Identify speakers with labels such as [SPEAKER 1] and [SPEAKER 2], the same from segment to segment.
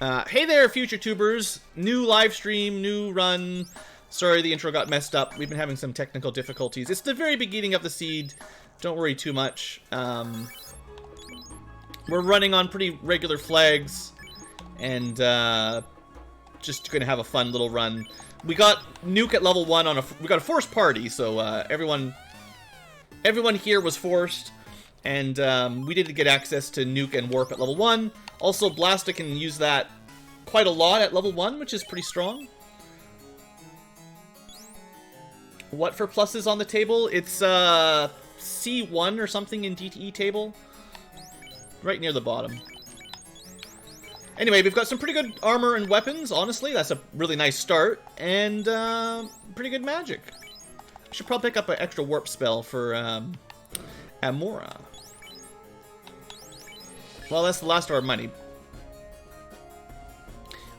[SPEAKER 1] Hey there, future tubers. New live stream, new run. Sorry the intro got messed up. We've been having some technical difficulties. It's the very beginning of the seed. Don't worry too much. We're running on pretty regular flags. And just going to have a fun little run. We got Nuke at level 1 on we got a forced party, so everyone here was forced. And we did get access to Nuke and Warp at level 1. Also, Blasta can use that quite a lot at level 1, which is pretty strong. What for pluses on the table? It's C1 or something in DTE table. Right near the bottom. Anyway, we've got some pretty good armor and weapons, honestly. That's a really nice start. And pretty good magic. I should probably pick up an extra warp spell for Amora. Well, that's the last of our money.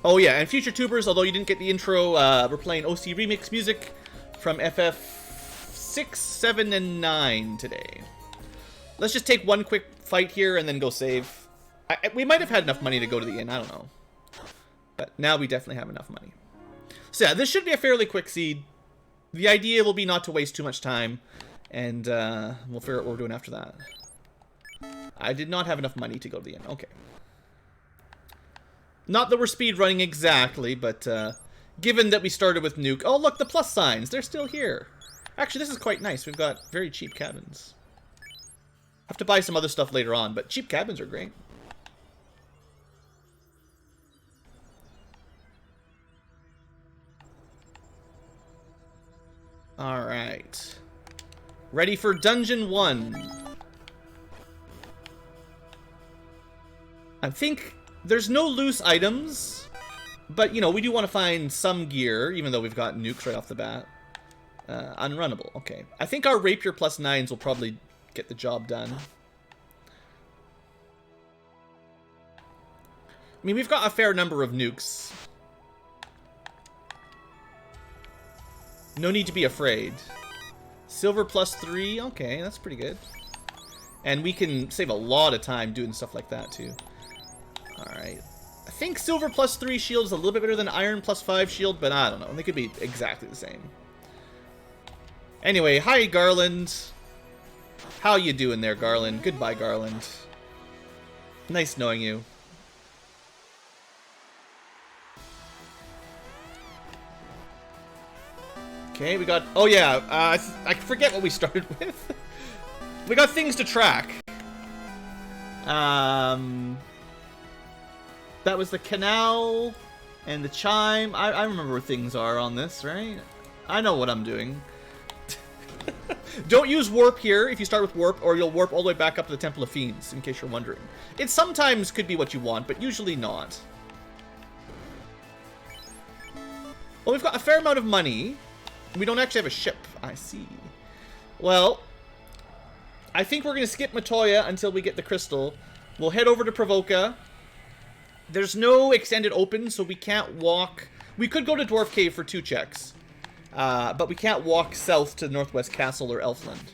[SPEAKER 1] Oh yeah, and future tubers, although you didn't get the intro, we're playing OC Remix music from FF6, 7, and 9 today. Let's just take one quick fight here and then go save. We might have had enough money to go to the inn, I don't know. But now we definitely have enough money. So yeah, this should be a fairly quick seed. The idea will be not to waste too much time, and we'll figure out what we're doing after that. I did not have enough money to go to the inn. Okay. Not that we're speed running exactly, but given that we started with Nuke... Oh, look, the plus signs. They're still here. Actually, this is quite nice. We've got very cheap cabins. Have to buy some other stuff later on, but cheap cabins are great. Alright. Ready for Dungeon 1. I think there's no loose items, but, you know, we do want to find some gear, even though we've got nukes right off the bat. Unrunnable, okay. I think our Rapier plus 9s will probably get the job done. I mean, we've got a fair number of nukes. No need to be afraid. Silver plus 3, okay, that's pretty good. And we can save a lot of time doing stuff like that, too. Alright. I think silver plus 3 shield is a little bit better than iron plus 5 shield, but I don't know. They could be exactly the same. Anyway, hi Garland. How you doing there, Garland? Goodbye, Garland. Nice knowing you. Okay, we got... Oh yeah, I forget what we started with. We got things to track. That was the canal and the chime. I remember where things are on this, right? I know what I'm doing. Don't use warp here if you start with warp, or you'll warp all the way back up to the Temple of Fiends, in case you're wondering. It sometimes could be what you want, but usually not. Well, we've got a fair amount of money. We don't actually have a ship. I see. Well, I think we're going to skip Matoya until we get the crystal. We'll head over to Provoca. There's no extended open, so we can't walk. We could go to Dwarf Cave for 2 checks. But we can't walk south to Northwest Castle or Elfland.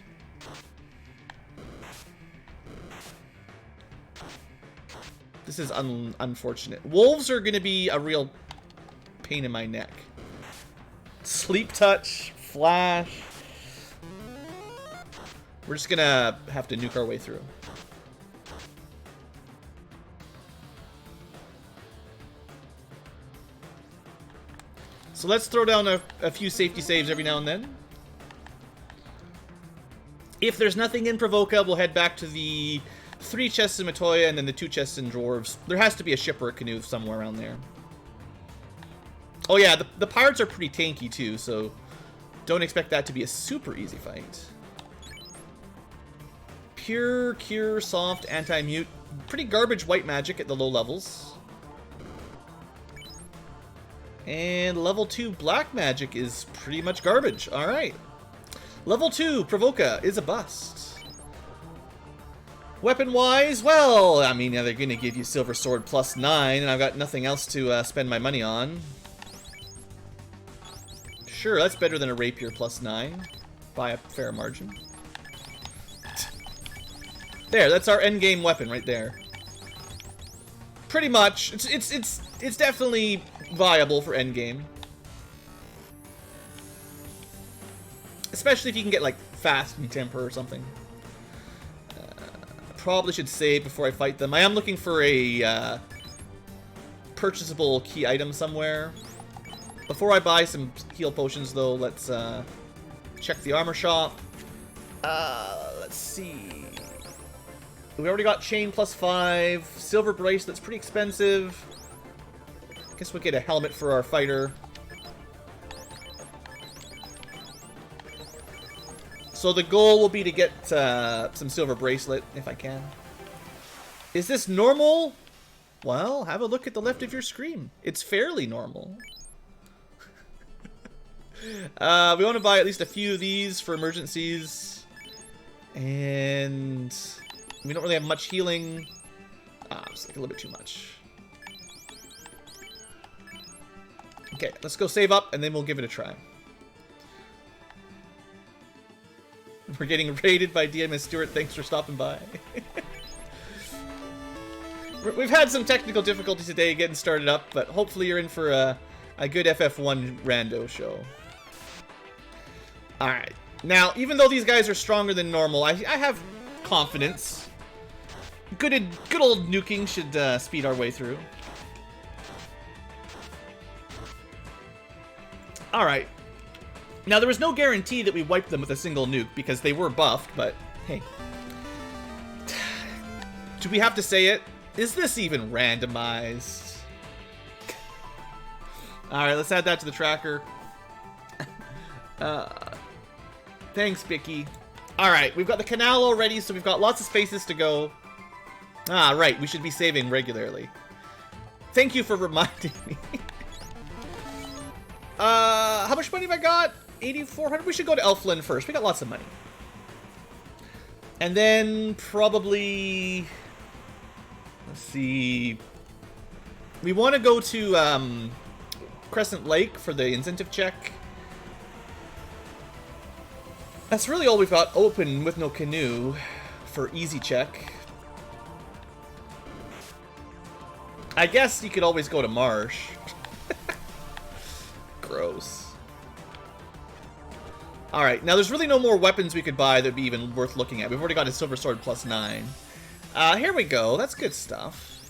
[SPEAKER 1] This is unfortunate. Wolves are going to be a real pain in my neck. Sleep touch, flash. We're just going to have to nuke our way through. So let's throw down a few safety saves every now and then. If there's nothing in Provoca, we'll head back to the 3 chests in Matoya and then the 2 chests in Dwarves. There has to be a ship or a canoe somewhere around there. Oh yeah, the pirates are pretty tanky too, so don't expect that to be a super easy fight. Pure, cure, soft, anti-mute. Pretty garbage white magic at the low levels. And level 2 black magic is pretty much garbage. Alright. Level 2 Provoca is a bust. Weapon-wise, well, I mean, they're going to give you Silver Sword plus 9, and I've got nothing else to spend my money on. Sure, that's better than a Rapier plus 9 by a fair margin. There, that's our endgame weapon right there. Pretty much. It's definitely viable for endgame. Especially if you can get, like, fast and temper or something. I probably should save before I fight them. I am looking for a purchasable key item somewhere. Before I buy some heal potions, though, let's check the armor shop. Let's see. We already got chain +5. Silver bracelet's pretty expensive. Guess we'll get a helmet for our fighter. So the goal will be to get some silver bracelet, if I can. Is this normal? Well, have a look at the left of your screen. It's fairly normal. We want to buy at least a few of these for emergencies. And we don't really have much healing. It's like a little bit too much. Okay, let's go save up, and then we'll give it a try. We're getting raided by DMS Stewart. Thanks for stopping by. We've had some technical difficulties today getting started up, but hopefully you're in for a good FF1 Rando show. Alright. Now, even though these guys are stronger than normal, I have confidence. Good old nuking should speed our way through. Alright. Now, there was no guarantee that we wiped them with a single nuke, because they were buffed, but hey. Do we have to say it? Is this even randomized? Alright, let's add that to the tracker. Thanks, Bicky. Alright, we've got the canal already, so we've got lots of spaces to go. Ah, right, we should be saving regularly. Thank you for reminding me. How much money have I got? 8,400? We should go to Elfland first. We got lots of money. And then probably... Let's see... We want to go to Crescent Lake for the incentive check. That's really all we've got open with no canoe for easy check. I guess you could always go to Marsh. Gross. Alright, now there's really no more weapons we could buy that would be even worth looking at. We've already got a Silver Sword +9. Here we go. That's good stuff.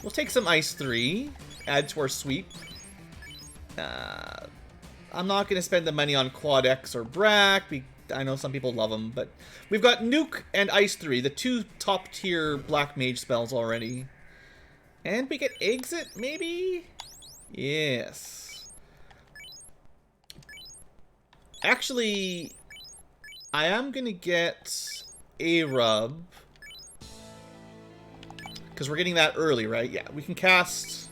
[SPEAKER 1] We'll take some Ice 3. Add to our sweep. I'm not going to spend the money on Quad X or Brack. I know some people love them, but we've got Nuke and Ice 3, the two top-tier Black Mage spells already. And we get Exit, maybe? Yes. Actually, I am going to get a rub. Because we're getting that early, right? Yeah, we can cast...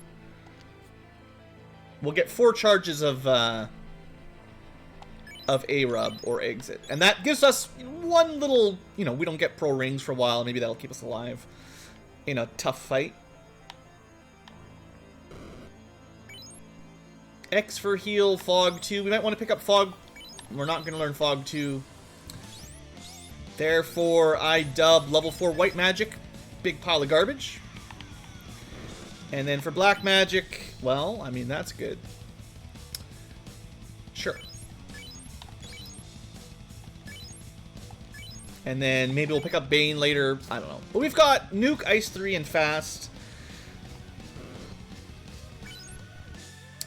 [SPEAKER 1] We'll get 4 charges of A-Rub or Exit. And that gives us one little... You know, we don't get pro rings for a while. Maybe that'll keep us alive in a tough fight. X for heal, Fog 2. We might want to pick up Fog. We're not going to learn Fog 2. Therefore, I dub level 4 White Magic. Big pile of garbage. And then for Black Magic, well, I mean, that's good. Sure. And then maybe we'll pick up Bane later. I don't know. But we've got Nuke, Ice 3, and Fast.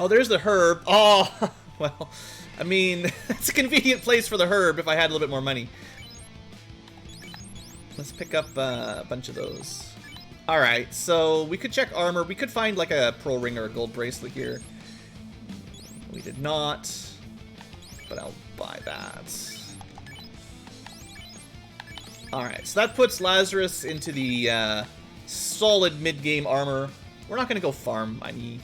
[SPEAKER 1] Oh, there's the Herb. Oh, well, I mean, it's a convenient place for the Herb if I had a little bit more money. Let's pick up a bunch of those. Alright, so we could check armor. We could find like a Pro Ring or a Gold Bracelet here. We did not, but I'll buy that. Alright, so that puts Lazarus into the solid mid-game armor. We're not going to go farm money.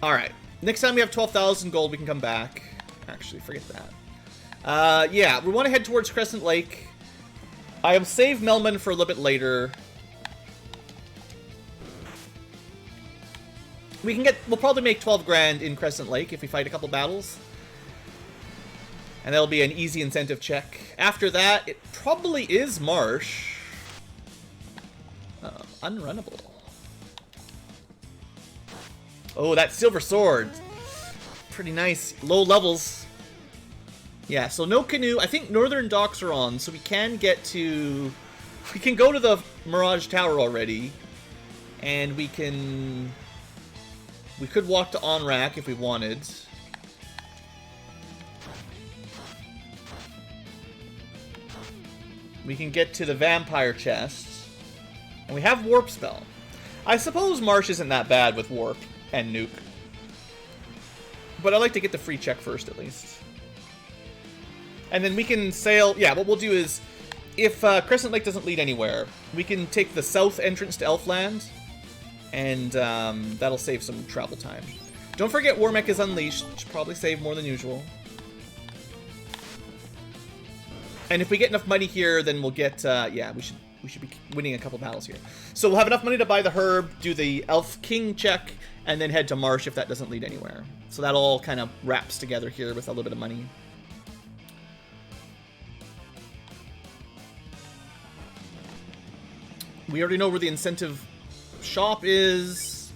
[SPEAKER 1] Alright, next time we have 12,000 gold, we can come back. Actually, forget that. Yeah, we want to head towards Crescent Lake. I'll save Melman for a little bit later. We'll probably make 12 grand in Crescent Lake if we fight a couple battles. And that'll be an easy incentive check. After that, it probably is Marsh. Unrunnable. Oh, that silver sword. Pretty nice. Low levels. Yeah, so no canoe. I think northern docks are on, so we can get to... We can go to the Mirage Tower already. And we can... We could walk to Onrak if we wanted. We can get to the Vampire Chest. And we have Warp Spell. I suppose Marsh isn't that bad with Warp and Nuke. But I like to get the free check first, at least. And then we can sail... Yeah, what we'll do is, if Crescent Lake doesn't lead anywhere, we can take the south entrance to Elfland, and that'll save some travel time. Don't forget War Mech is unleashed. Should probably save more than usual. And if we get enough money here, then we'll get... yeah, we should be winning a couple battles here. So we'll have enough money to buy the herb, do the Elf King check, and then head to Marsh if that doesn't lead anywhere. So that all kind of wraps together here with a little bit of money. We already know where the incentive shop is.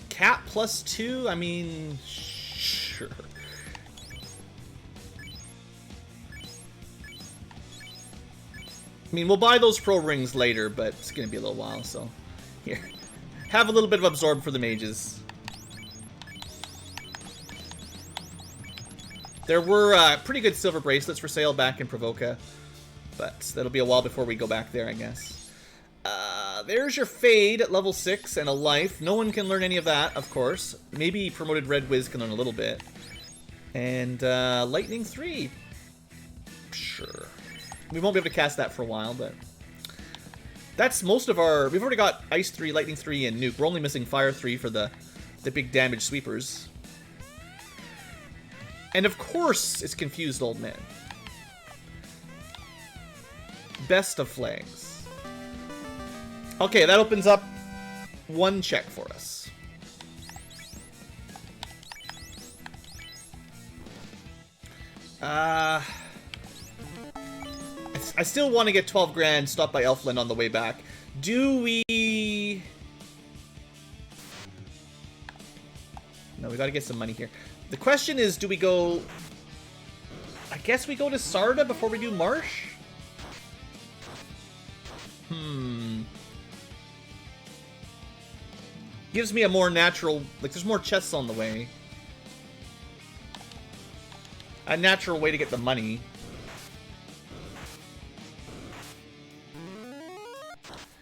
[SPEAKER 1] Cap +2? I mean, sure. I mean, we'll buy those pro rings later, but it's going to be a little while, so... Here. Have a little bit of absorb for the mages. There were pretty good silver bracelets for sale back in Provoca, but that'll be a while before we go back there, I guess. There's your Fade at level 6 and a Life. No one can learn any of that, of course. Maybe promoted Red Wiz can learn a little bit. And Lightning 3. Sure. We won't be able to cast that for a while, but... That's most of our... We've already got Ice 3, Lightning 3, and Nuke. We're only missing Fire 3 for the big damage sweepers. And of course, it's Confused Old Man. Best of Flags. Okay, that opens up one check for us. I still want to get 12 grand, stop by Elfland on the way back. Do we... No, we gotta get some money here. The question is, do we go... I guess we go to Sarda before we do Marsh? Gives me a more natural... Like, there's more chests on the way. A natural way to get the money.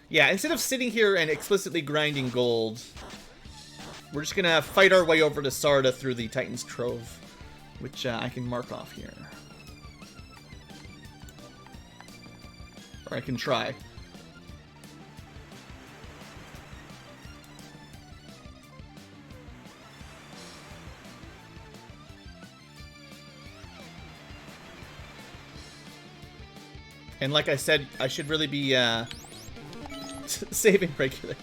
[SPEAKER 1] Yeah, instead of sitting here and explicitly grinding gold, we're just gonna fight our way over to Sarda through the Titan's Trove, which I can mark off here. Or I can try. And like I said, I should really be saving regularly.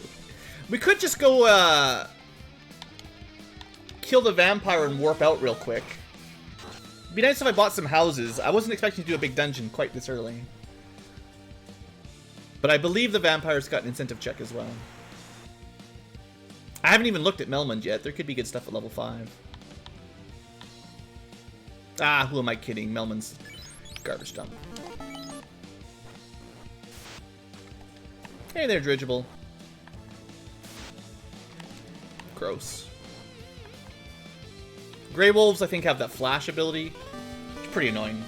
[SPEAKER 1] We could just go kill the vampire and warp out real quick. It'd be nice if I bought some houses. I wasn't expecting to do a big dungeon quite this early. But I believe the vampire's got an incentive check as well. I haven't even looked at Melmond yet. There could be good stuff at level 5. Ah, who am I kidding? Melmond's garbage dump. Hey there, Dridgeable. Gross. Grey Wolves, I think, have that flash ability. It's pretty annoying.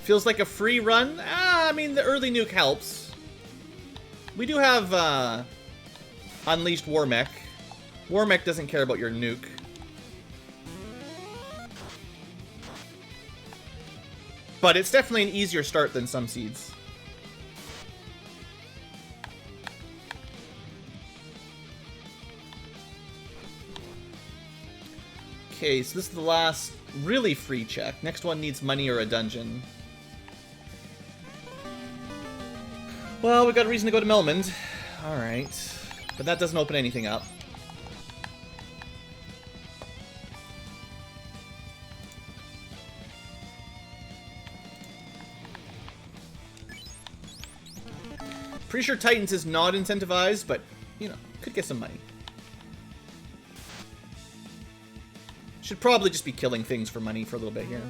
[SPEAKER 1] Feels like a free run? I mean, the early nuke helps. We do have Unleashed War Mech. War Mech doesn't care about your nuke. But it's definitely an easier start than some seeds. Okay, so this is the last really free check. Next one needs money or a dungeon. Well, we got a reason to go to Melmond. Alright. But that doesn't open anything up. Pretty sure Titans is not incentivized, but, you know, could get some money. Should probably just be killing things for money for a little bit here.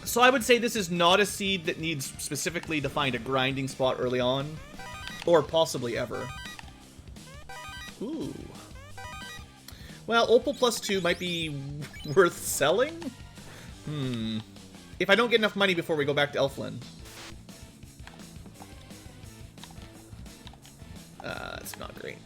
[SPEAKER 1] So I would say this is not a seed that needs specifically to find a grinding spot early on. Or possibly ever. Ooh. Well, Opal +2 might be worth selling? If I don't get enough money before we go back to Elfland. It's not great.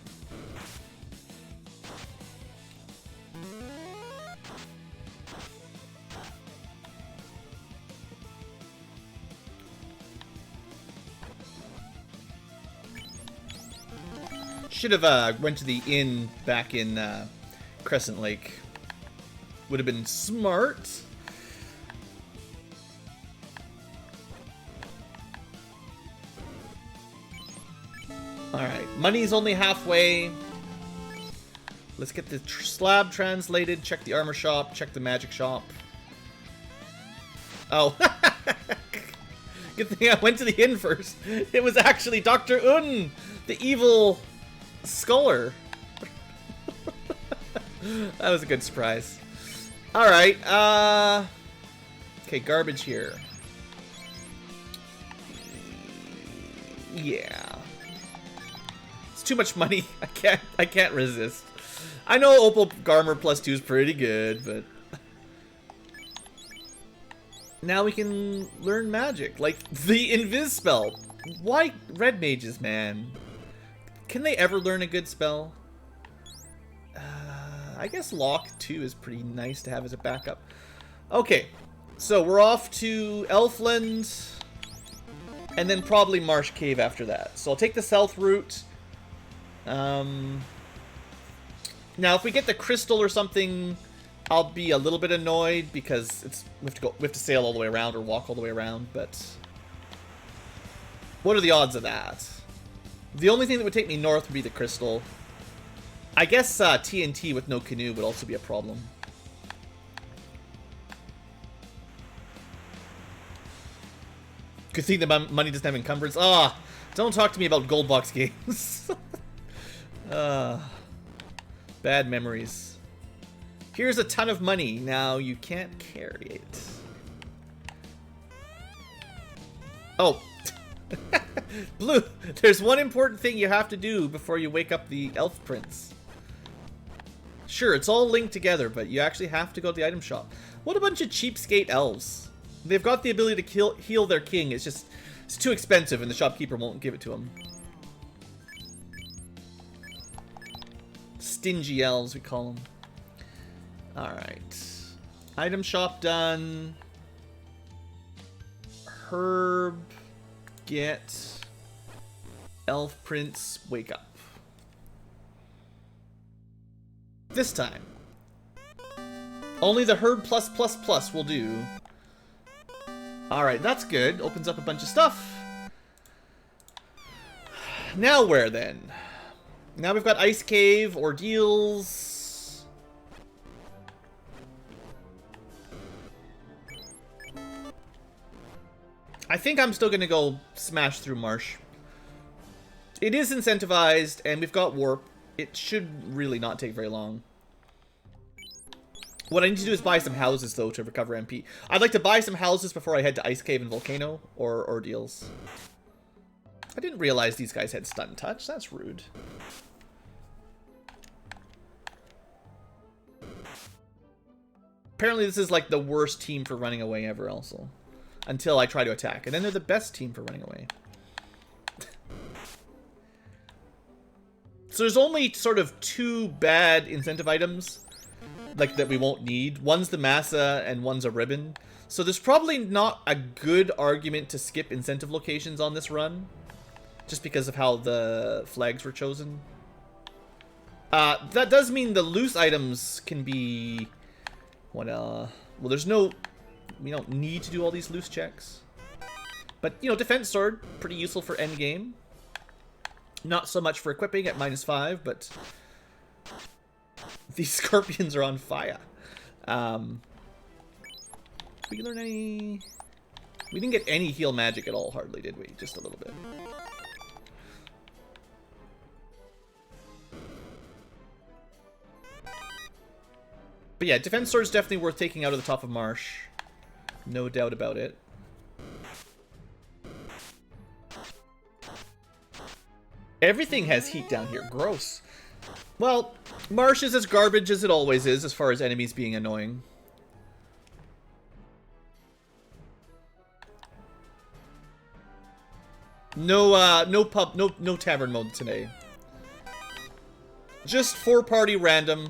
[SPEAKER 1] Should have went to the inn back in Crescent Lake. Would have been smart. Alright, money's only halfway. Let's get the slab translated, check the armor shop, check the magic shop. Oh. Good thing I went to the inn first. It was actually Dr. Un, the evil scholar. That was a good surprise. Alright, okay, garbage here. Yeah. It's too much money. I can't resist. I know Opal Garmer +2 is pretty good, but now we can learn magic. Like the Invis spell. Why red mages, man? Can they ever learn a good spell? I guess Lock 2 is pretty nice to have as a backup. Okay, so we're off to Elfland, and then probably Marsh Cave after that. So I'll take the south route. Now, if we get the crystal or something, I'll be a little bit annoyed because we have to sail all the way around or walk all the way around. But what are the odds of that? The only thing that would take me north would be the crystal. I guess TNT with no canoe would also be a problem. Good thing the money doesn't have encumbrance. Ah, don't talk to me about gold box games. Bad memories. Here's a ton of money. Now you can't carry it. Oh. Blue, there's one important thing you have to do before you wake up the elf prince. Sure, it's all linked together, but you actually have to go to the item shop. What a bunch of cheapskate elves. They've got the ability to heal their king. It's too expensive and the shopkeeper won't give it to them. Stingy elves, we call them. Alright. Item shop done. Herb. Get. Elf Prince, wake up. This time. Only the Herb +++ will do. Alright, that's good. Opens up a bunch of stuff. Now where then? Now we've got Ice Cave, Ordeals. I think I'm still going to go smash through Marsh. It is incentivized, and we've got Warp. It should really not take very long. What I need to do is buy some houses, though, to recover MP. I'd like to buy some houses before I head to Ice Cave and Volcano, or Ordeals. I didn't realize these guys had Stun Touch. That's rude. Apparently this is like the worst team for running away ever also. Until I try to attack. And then they're the best team for running away. So there's only sort of two bad incentive items like that we won't need. One's the Massa and one's a ribbon. So there's probably not a good argument to skip incentive locations on this run. Just because of how the flags were chosen. That does mean the loose items can be... well, there's no... we don't need to do all these loose checks. But, you know, Defense Sword, pretty useful for endgame. Not so much for equipping at -5, but... these scorpions are on fire. Did we learn any... We didn't get any heal magic at all, hardly, did we? Just a little bit. But yeah, Defense Sword is definitely worth taking out of the top of Marsh. No doubt about it. Everything has heat down here. Gross. Well, Marsh is as garbage as it always is, as far as enemies being annoying. No tavern mode today. Just 4-party random.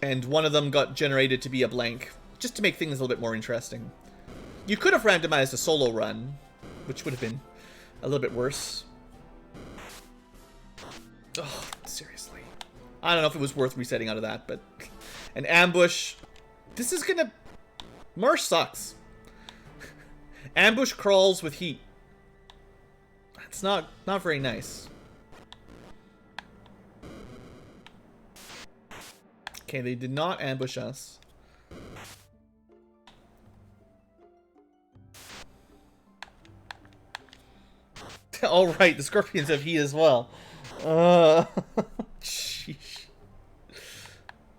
[SPEAKER 1] And one of them got generated to be a blank, just to make things a little bit more interesting. You could have randomized a solo run, which would have been a little bit worse. Oh, seriously. I don't know if it was worth resetting out of that, but... An ambush... This is gonna... Marsh sucks. Ambush crawls with heat. It's not very nice. Okay, they did not ambush us. All right, the scorpions have heat as well. Sheesh.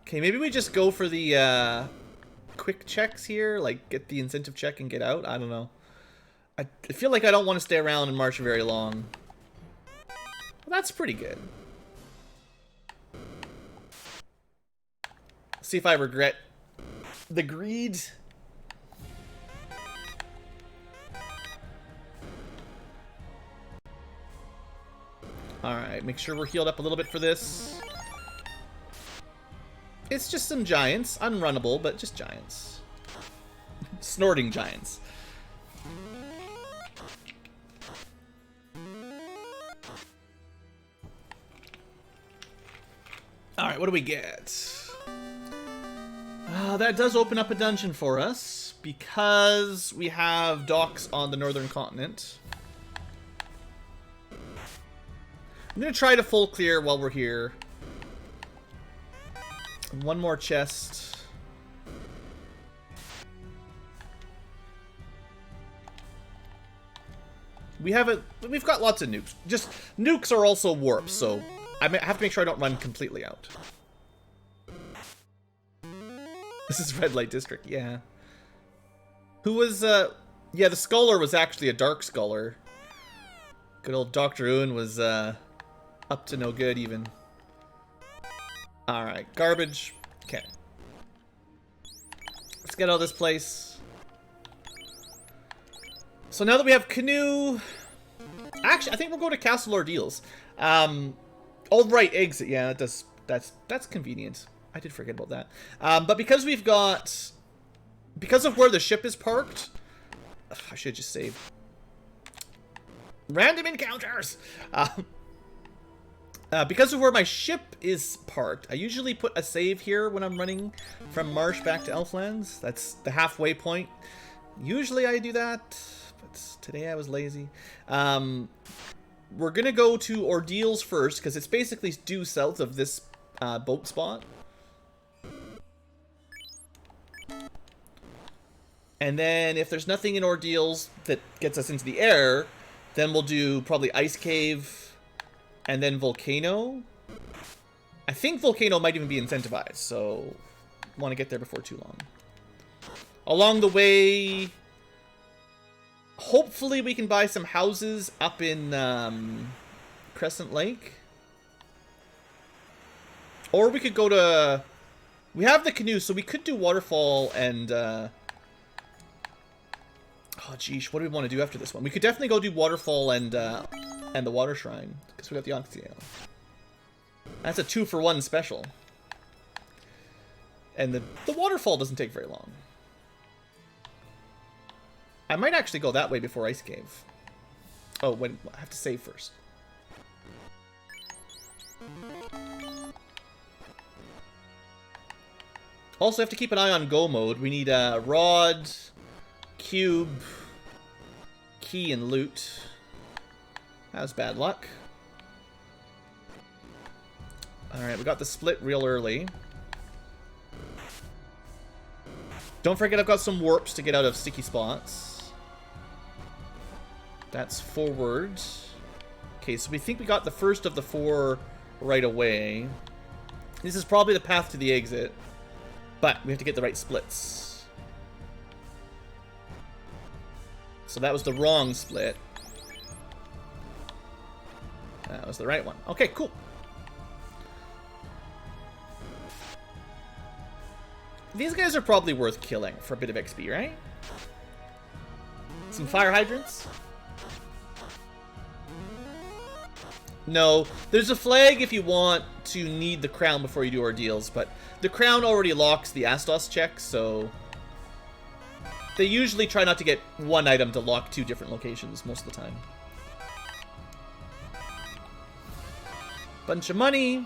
[SPEAKER 1] Okay, maybe we just go for the quick checks here, like get the incentive check and get out. I don't know. I feel like I don't want to stay around and march very long. Well, that's pretty good. See if I regret the greed. Alright, make sure we're healed up a little bit for this. It's just some giants. Unrunnable, but just giants. Snorting giants. Alright, what do we get? That does open up a dungeon for us, because we have docks on the northern continent. I'm going to try to full clear while we're here. One more chest. We've got lots of nukes. Just, nukes are also warps, so I have to make sure I don't run completely out. This is Red Light District, yeah. Who was, yeah, the Scholar was actually a Dark Scholar. Good old Dr. Oon was, up to no good, even. Alright, garbage. Okay. Let's get out of this place. So now that we have Canoe... Actually, I think we'll go to Castle Ordeals. Oh, right, exit. Yeah, that's convenient. I did forget about that. But because we've got... Because of where the ship is parked... I should just save. Random encounters! Because of where my ship is parked, I usually put a save here when I'm running from Marsh back to Elflands. That's the halfway point. Usually I do that, but today I was lazy. We're gonna go to Ordeals first, because it's basically due south of this boat spot. And then if there's nothing in Ordeals that gets us into the air, then we'll do probably Ice Cave and then Volcano. I think Volcano might even be incentivized, so want to get there before too long. Along the way, hopefully we can buy some houses up in Crescent Lake. Or we could go to... We have the canoe, so we could do Waterfall and... Oh, geesh, what do we want to do after this one? We could definitely go do Waterfall and the Water Shrine, because we got the Oxyale. That's a 2-for-1 special. And the Waterfall doesn't take very long. I might actually go that way before Ice Cave. Oh, wait, I have to save first. Also have to keep an eye on Go mode. We need a Rod, Cube, Key, and Loot. That was bad luck. Alright, we got the split real early. Don't forget I've got some warps to get out of sticky spots. That's forward. Okay, so we think we got the first of the 4 right away. This is probably the path to the exit, but we have to get the right splits. So that was the wrong split. That was the right one. Okay, cool. These guys are probably worth killing for a bit of XP, right? Some fire hydrants? No, there's a flag if you want to need the crown before you do ordeals, but the crown already locks the Astos check, so they usually try not to get one item to lock 2 different locations most of the time. Bunch of money.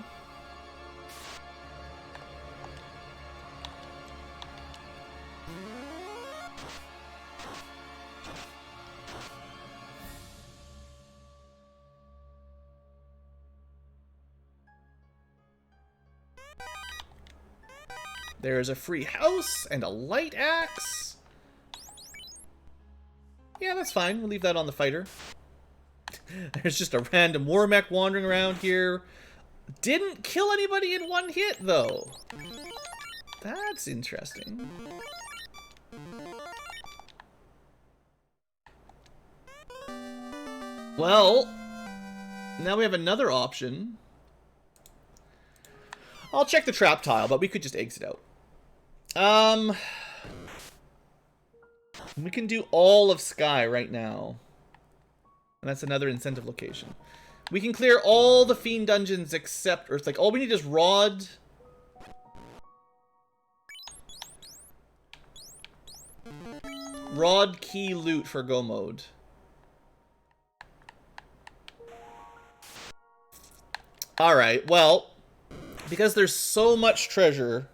[SPEAKER 1] There's a free house and a light axe. Yeah, that's fine. We'll leave that on the fighter. There's just a random war mech wandering around here. Didn't kill anybody in 1 hit, though. That's interesting. Well, now we have another option. I'll check the trap tile, but we could just exit out. We can do all of Sky right now. And that's another incentive location. We can clear all the Fiend dungeons except Earth. Like, all we need is Rod. Rod key loot for go mode. Alright, well, because there's so much treasure,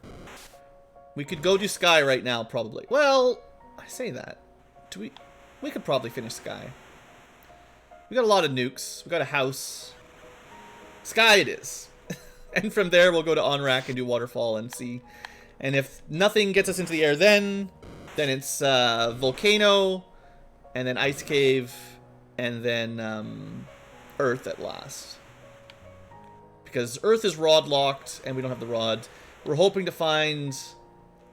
[SPEAKER 1] we could go do Sky right now, probably. Well, I say that. We could probably finish Sky. We got a lot of nukes. We got a house. Sky it is. And from there, we'll go to Onrak and do Waterfall and see. And if nothing gets us into the air then it's Volcano, and then Ice Cave, and then Earth at last. Because Earth is rod locked, and we don't have the rod. We're hoping to find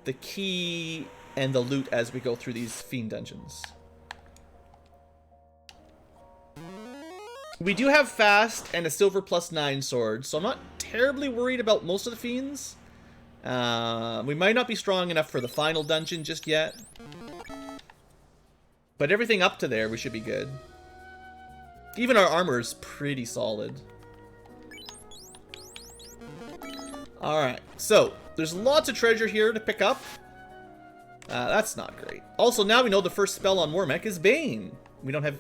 [SPEAKER 1] the key and the loot as we go through these Fiend dungeons. We do have fast and a silver +9 sword, so I'm not terribly worried about most of the Fiends. We might not be strong enough for the final dungeon just yet. But everything up to there, we should be good. Even our armor is pretty solid. Alright, so there's lots of treasure here to pick up. That's not great. Also, now we know the first spell on War Mech is Bane. We don't have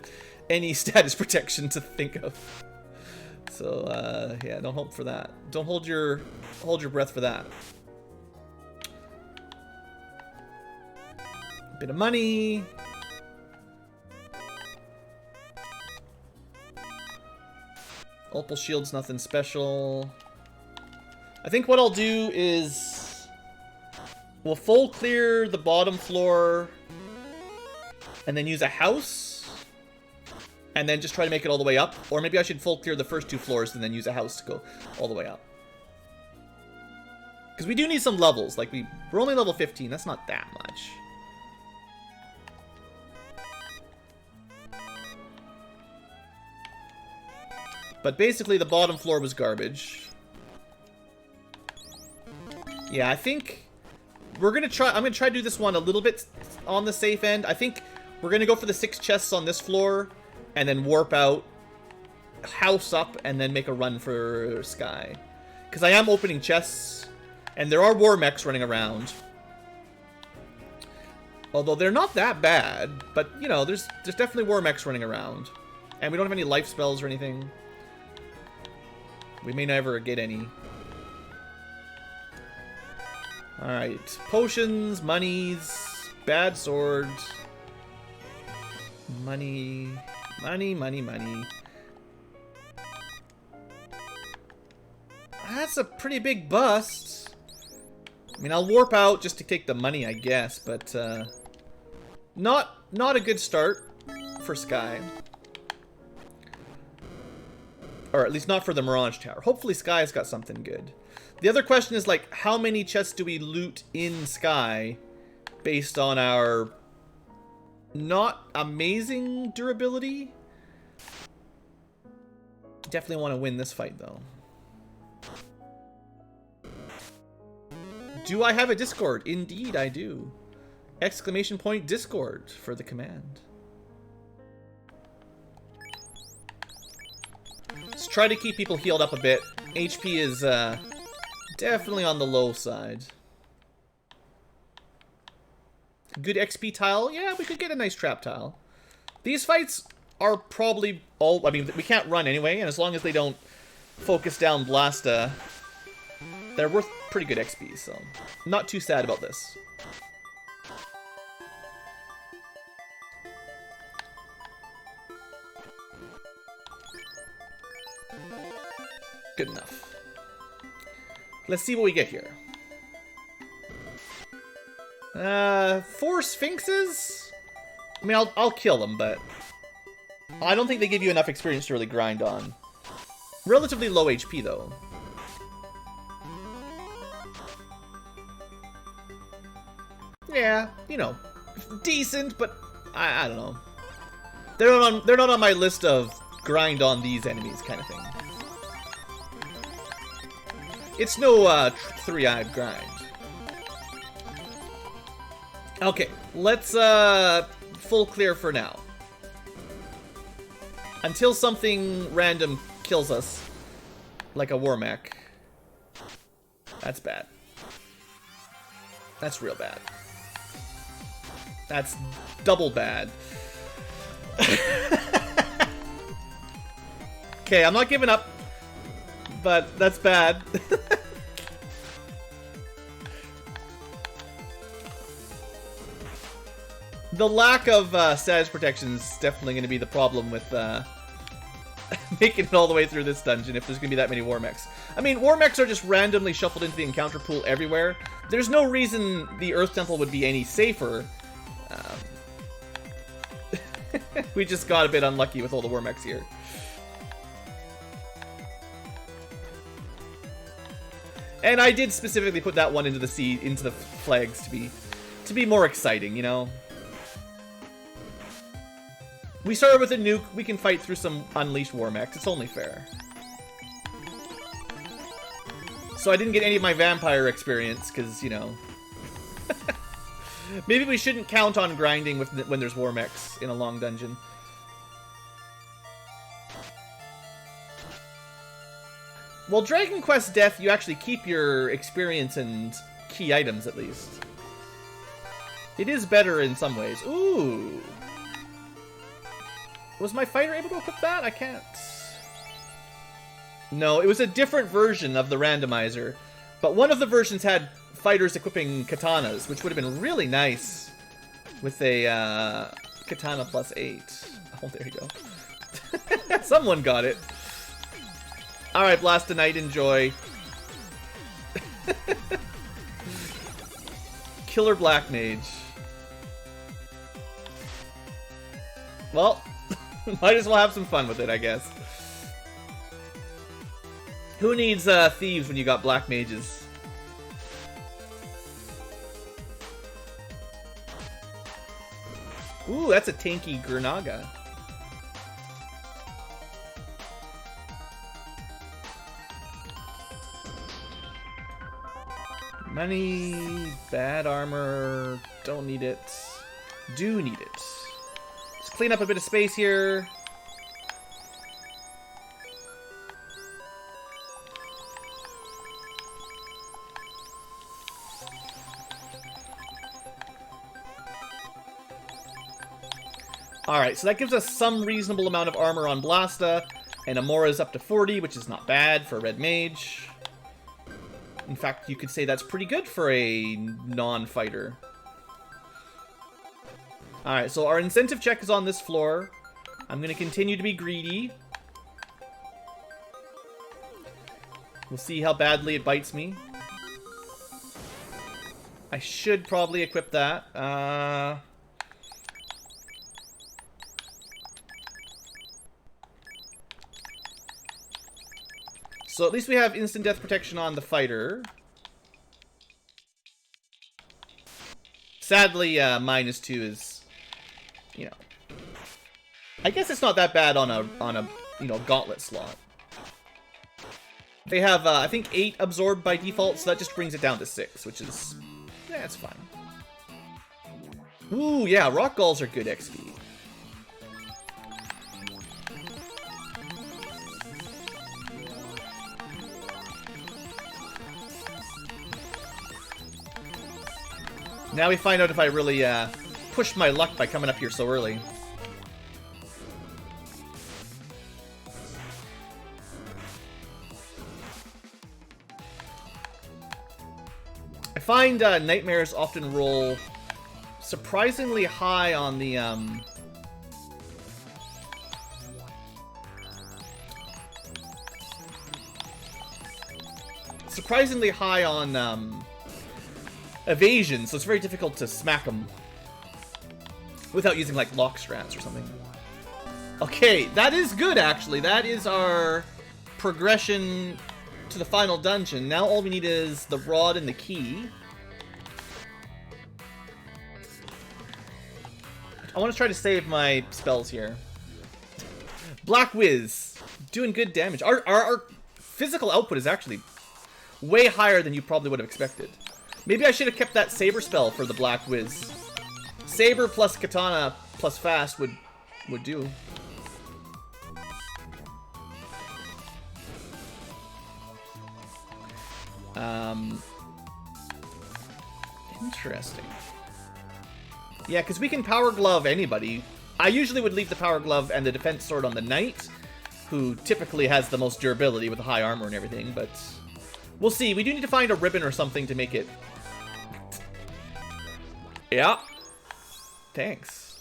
[SPEAKER 1] any status protection to think of. So, yeah, don't hope for that. Don't hold your breath for that. Bit of money. Opal Shield's nothing special. I think what I'll do is we'll full clear the bottom floor and then use a house and then just try to make it all the way up. Or maybe I should full clear the first 2 floors and then use a house to go all the way up. Because we do need some levels. Like, we're only level 15. That's not that much. But basically, the bottom floor was garbage. Yeah, I think we're gonna try. I'm gonna try to do this one a little bit on the safe end. I think we're gonna go for the 6 chests on this floor, and then warp out, house up, and then make a run for Sky. Because I am opening chests, and there are war mechs running around. Although they're not that bad, but you know, there's definitely war mechs running around, and we don't have any life spells or anything. We may never get any. Alright. Potions, monies, bad sword. Money, money, money, money. That's a pretty big bust. I mean, I'll warp out just to take the money, I guess, but not a good start for Sky. Or at least not for the Mirage Tower. Hopefully Sky's got something good. The other question is, like, how many chests do we loot in Sky based on our not amazing durability? Definitely want to win this fight, though. Do I have a Discord? Indeed, I do. Exclamation point Discord for the command. Let's try to keep people healed up a bit. HP is definitely on the low side. Good XP tile? Yeah, we could get a nice trap tile. These fights are probably all... I mean, we can't run anyway, and as long as they don't focus down Blasta, they're worth pretty good XP, so not too sad about this. Good enough. Let's see what we get here. 4 Sphinxes? I mean, I'll kill them, but I don't think they give you enough experience to really grind on. Relatively low HP, though. Yeah, you know, decent, but I don't know. They're not on my list of grind on these enemies kind of thing. It's no three-eyed grind. Okay, let's full clear for now. Until something random kills us, like a war mech. That's bad. That's real bad. That's double bad. Okay, I'm not giving up, but that's bad. The lack of status protection is definitely going to be the problem with making it all the way through this dungeon if there's going to be that many war mechs. I mean, war mechs are just randomly shuffled into the encounter pool everywhere. There's no reason the Earth Temple would be any safer. We just got a bit unlucky with all the war mechs here. And I did specifically put that one into the flags to be more exciting, you know. We started with a nuke. We can fight through some unleashed war mechs. It's only fair. So I didn't get any of my vampire experience because, you know. Maybe we shouldn't count on grinding when there's war mechs in a long dungeon. Well, Dragon Quest Death, you actually keep your experience and key items, at least. It is better in some ways. Ooh. Was my fighter able to equip that? I can't. No, it was a different version of the randomizer. But one of the versions had fighters equipping katanas, which would have been really nice with a katana plus 8. Oh, there you go. Someone got it. Alright, Blast Knight, enjoy. Killer Black Mage. Well, might as well have some fun with it, I guess. Who needs thieves when you got black mages? Ooh, that's a tanky Granaga. Money, bad armor, don't need it. Do need it. Let's clean up a bit of space here. Alright, so that gives us some reasonable amount of armor on Blasta, and Amora's up to 40, which is not bad for a red mage. In fact, you could say that's pretty good for a non-fighter. Alright, so our incentive check is on this floor. I'm going to continue to be greedy. We'll see how badly it bites me. I should probably equip that. So at least we have instant death protection on the fighter. Sadly, -2 is, you know, I guess it's not that bad on a you know, gauntlet slot. They have I think 8 absorbed by default, so that just brings it down to 6, which is, yeah, it's fine. Ooh, yeah, rock galls are good XP. Now we find out if I really pushed my luck by coming up here so early. I find nightmares often roll surprisingly high on the evasion, so it's very difficult to smack them without using like lock strats or something. Okay, that is good actually. That is our progression to the final dungeon. Now all we need is the rod and the key. I want to try to save my spells here. Black Whiz, doing good damage. Our physical output is actually way higher than you probably would have expected. Maybe I should have kept that Saber spell for the Black Whiz. Saber plus Katana plus Fast would do. Interesting. Yeah, because we can Power Glove anybody. I usually would leave the Power Glove and the Defense Sword on the Knight, who typically has the most durability with the high armor and everything, but we'll see. We do need to find a ribbon or something to make it. Yeah. Thanks.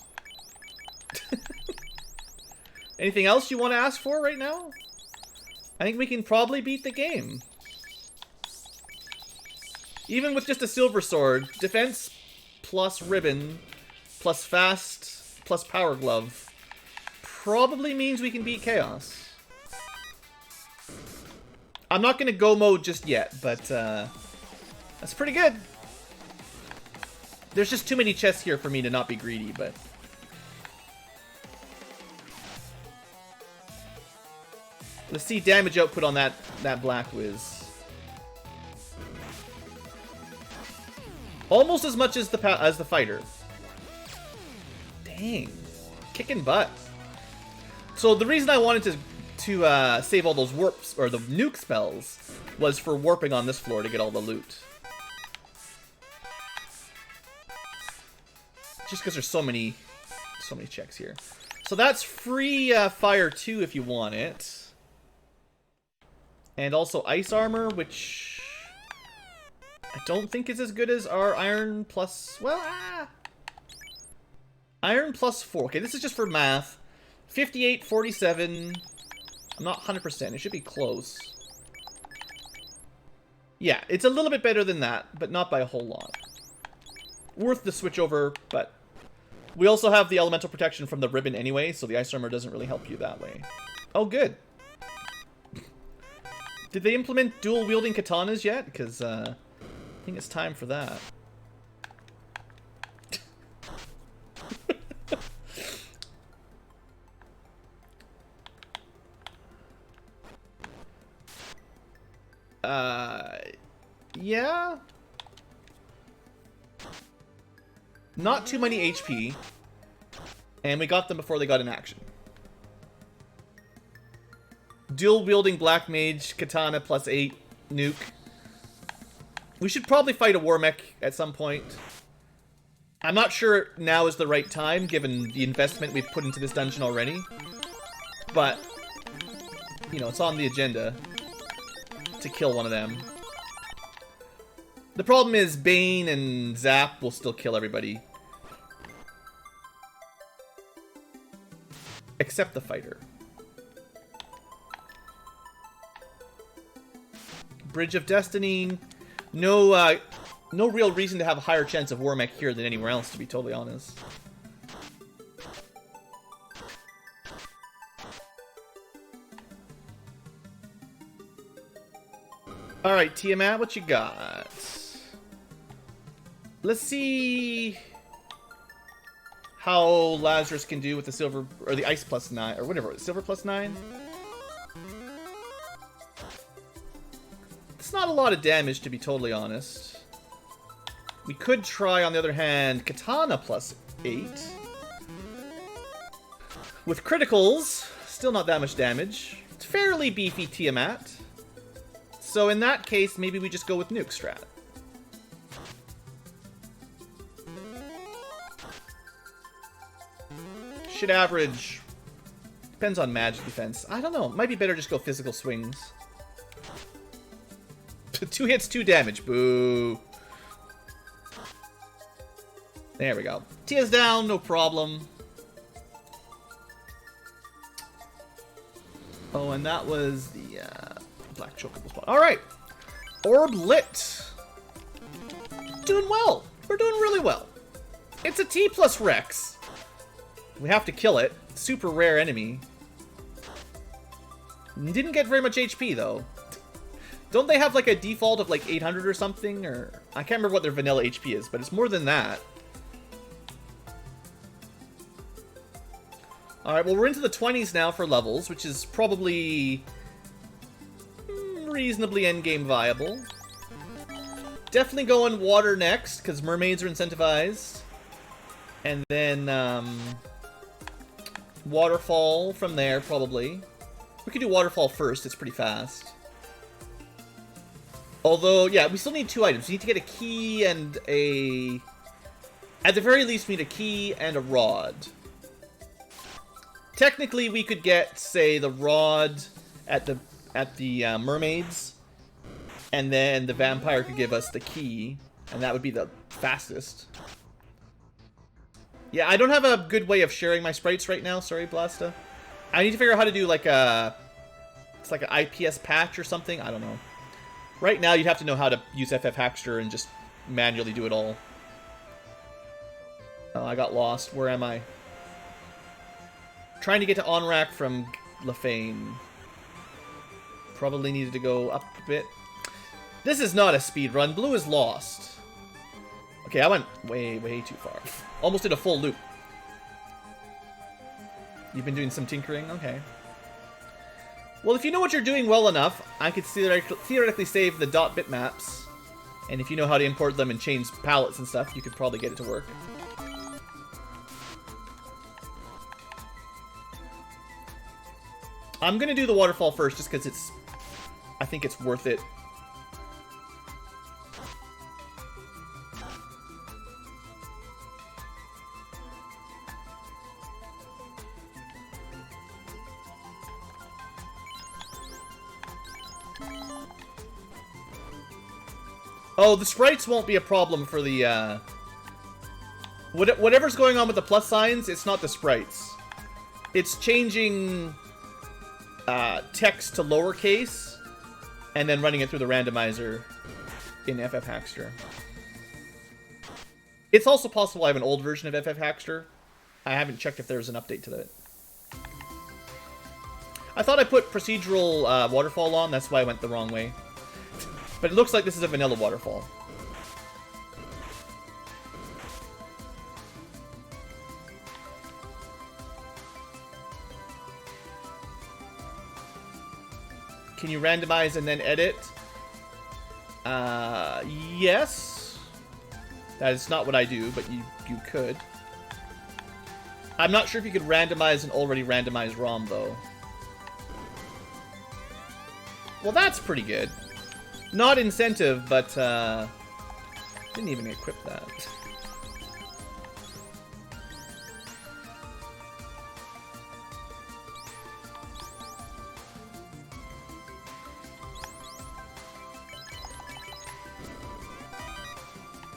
[SPEAKER 1] Anything else you want to ask for right now? I think we can probably beat the game. Even with just a silver sword, defense plus ribbon plus fast plus power glove probably means we can beat chaos. I'm not going to go mode just yet, but that's pretty good. There's just too many chests here for me to not be greedy, but let's see damage output on that Black Whiz. Almost as much as the fighter. Dang, kicking butt. So the reason I wanted to save all those warps or the nuke spells was for warping on this floor to get all the loot. Just because there's so many checks here. So that's free fire 2 if you want it. And also ice armor, which I don't think is as good as our iron plus, well, iron plus 4. Okay, this is just for math. 58, 47. I'm not 100%. It should be close. Yeah, it's a little bit better than that, but not by a whole lot. Worth the switch over, but we also have the elemental protection from the ribbon anyway, so the ice armor doesn't really help you that way. Oh, good. Did they implement dual wielding katanas yet? Because I think it's time for that. Yeah. Not too many HP. And we got them before they got in action. Dual wielding black mage, katana plus 8, nuke. We should probably fight a war mech at some point. I'm not sure now is the right time, given the investment we've put into this dungeon already. But, you know, it's on the agenda to kill one of them. The problem is Bane and Zap will still kill everybody. Except the fighter. Bridge of Destiny. No, no real reason to have a higher chance of War Mech here than anywhere else, to be totally honest. Alright, Tiamat, what you got? Let's see how Lazarus can do with the silver, or the ice +9, or whatever, silver +9? It's not a lot of damage, to be totally honest. We could try, on the other hand, Katana +8. With criticals, still not that much damage. It's fairly beefy Tiamat. So in that case, maybe we just go with Nuke Strat. Should average. Depends on magic defense. I don't know. Might be better just go physical swings. 2 hits, 2 damage. Boo. There we go. Tia's down, no problem. Oh, and that was the Black Chocobo spot. Alright. Orb lit. Doing well. We're doing really well. It's a T plus Rex. We have to kill it. Super rare enemy. Didn't get very much HP, though. Don't they have, like, a default of, like, 800 or something? Or I can't remember what their vanilla HP is, but it's more than that. Alright, well, we're into the 20s now for levels, which is probably reasonably endgame viable. Definitely going water next, because mermaids are incentivized. And then, waterfall from there, probably. We could do waterfall first, it's pretty fast. Although, yeah, we still need 2 items. We need to get a key and a... At the very least, we need a key and a rod. Technically, we could get, say, the rod at the mermaids, and then the vampire could give us the key, and that would be the fastest. Yeah, I don't have a good way of sharing my sprites right now. Sorry, Blasta. I need to figure out how to do like a... It's like an IPS patch or something. I don't know. Right now, you'd have to know how to use FF Hackster and just manually do it all. Oh, I got lost. Where am I? Trying to get to Onrak from Lefane. Probably needed to go up a bit. This is not a speed run. Blue is lost. Okay, I went way, way too far. Almost did a full loop. You've been doing some tinkering? Okay. Well, if you know what you're doing well enough, I could theoretically save the dot bitmaps. And if you know how to import them and change palettes and stuff, you could probably get it to work. I'm gonna do the waterfall first, just because it's... I think it's worth it. Oh, the sprites won't be a problem for the, whatever's going on with the plus signs, it's not the sprites. It's changing... text to lowercase, and then running it through the randomizer in FF Hackster. It's also possible I have an old version of FF Hackster. I haven't checked if there's an update to that. I thought I put procedural waterfall on, that's why I went the wrong way. But it looks like this is a vanilla waterfall. Can you randomize and then edit? Yes. That is not what I do, but you could. I'm not sure if you could randomize an already randomized ROM, though. Well, that's pretty good. Not incentive, but, didn't even equip that.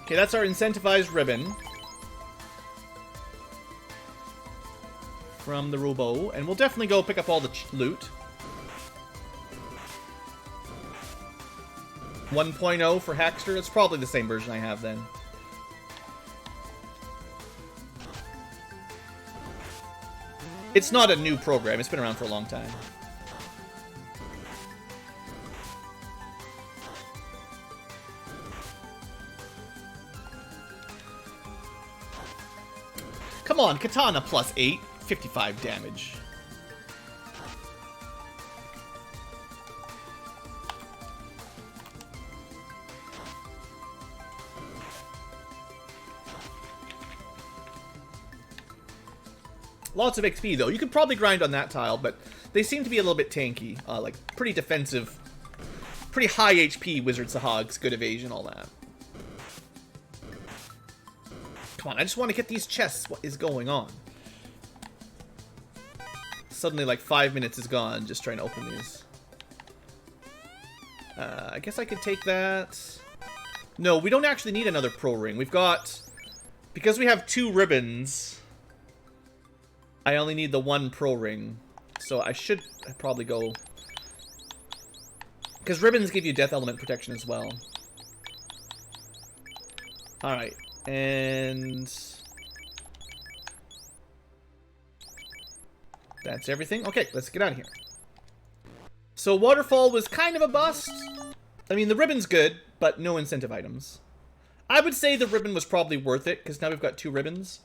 [SPEAKER 1] Okay, that's our incentivized ribbon. From the Robo. And we'll definitely go pick up all the loot. 1.0 for Hackster. It's probably the same version I have then. It's not a new program. It's been around for a long time. Come on, Katana plus 8, 55 damage. Lots of XP, though. You could probably grind on that tile, but they seem to be a little bit tanky. Like, pretty defensive. Pretty high HP, Wizard Sahags, good evasion, all that. Come on, I just want to get these chests. What is going on? Suddenly, like, 5 minutes is gone just trying to open these. I guess I could take that. No, we don't actually need another pro ring. We've got... Because we have 2 ribbons... I only need the 1 pro ring, so I should probably go... Because ribbons give you death element protection as well. Alright, and... That's everything. Okay, let's get out of here. So Waterfall was kind of a bust. I mean, the ribbon's good, but no incentive items. I would say the ribbon was probably worth it, because now we've got 2 ribbons.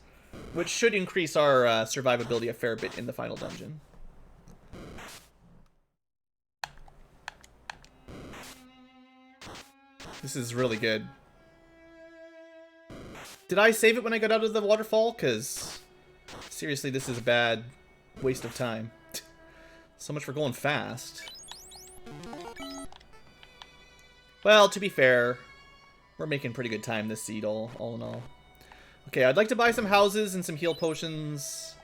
[SPEAKER 1] Which should increase our survivability a fair bit in the final dungeon. This is really good. Did I save it when I got out of the waterfall? Because, seriously, this is a bad waste of time. So much for going fast. Well, to be fair, we're making pretty good time this seed, all in all. Okay, I'd like to buy some houses and some heal potions.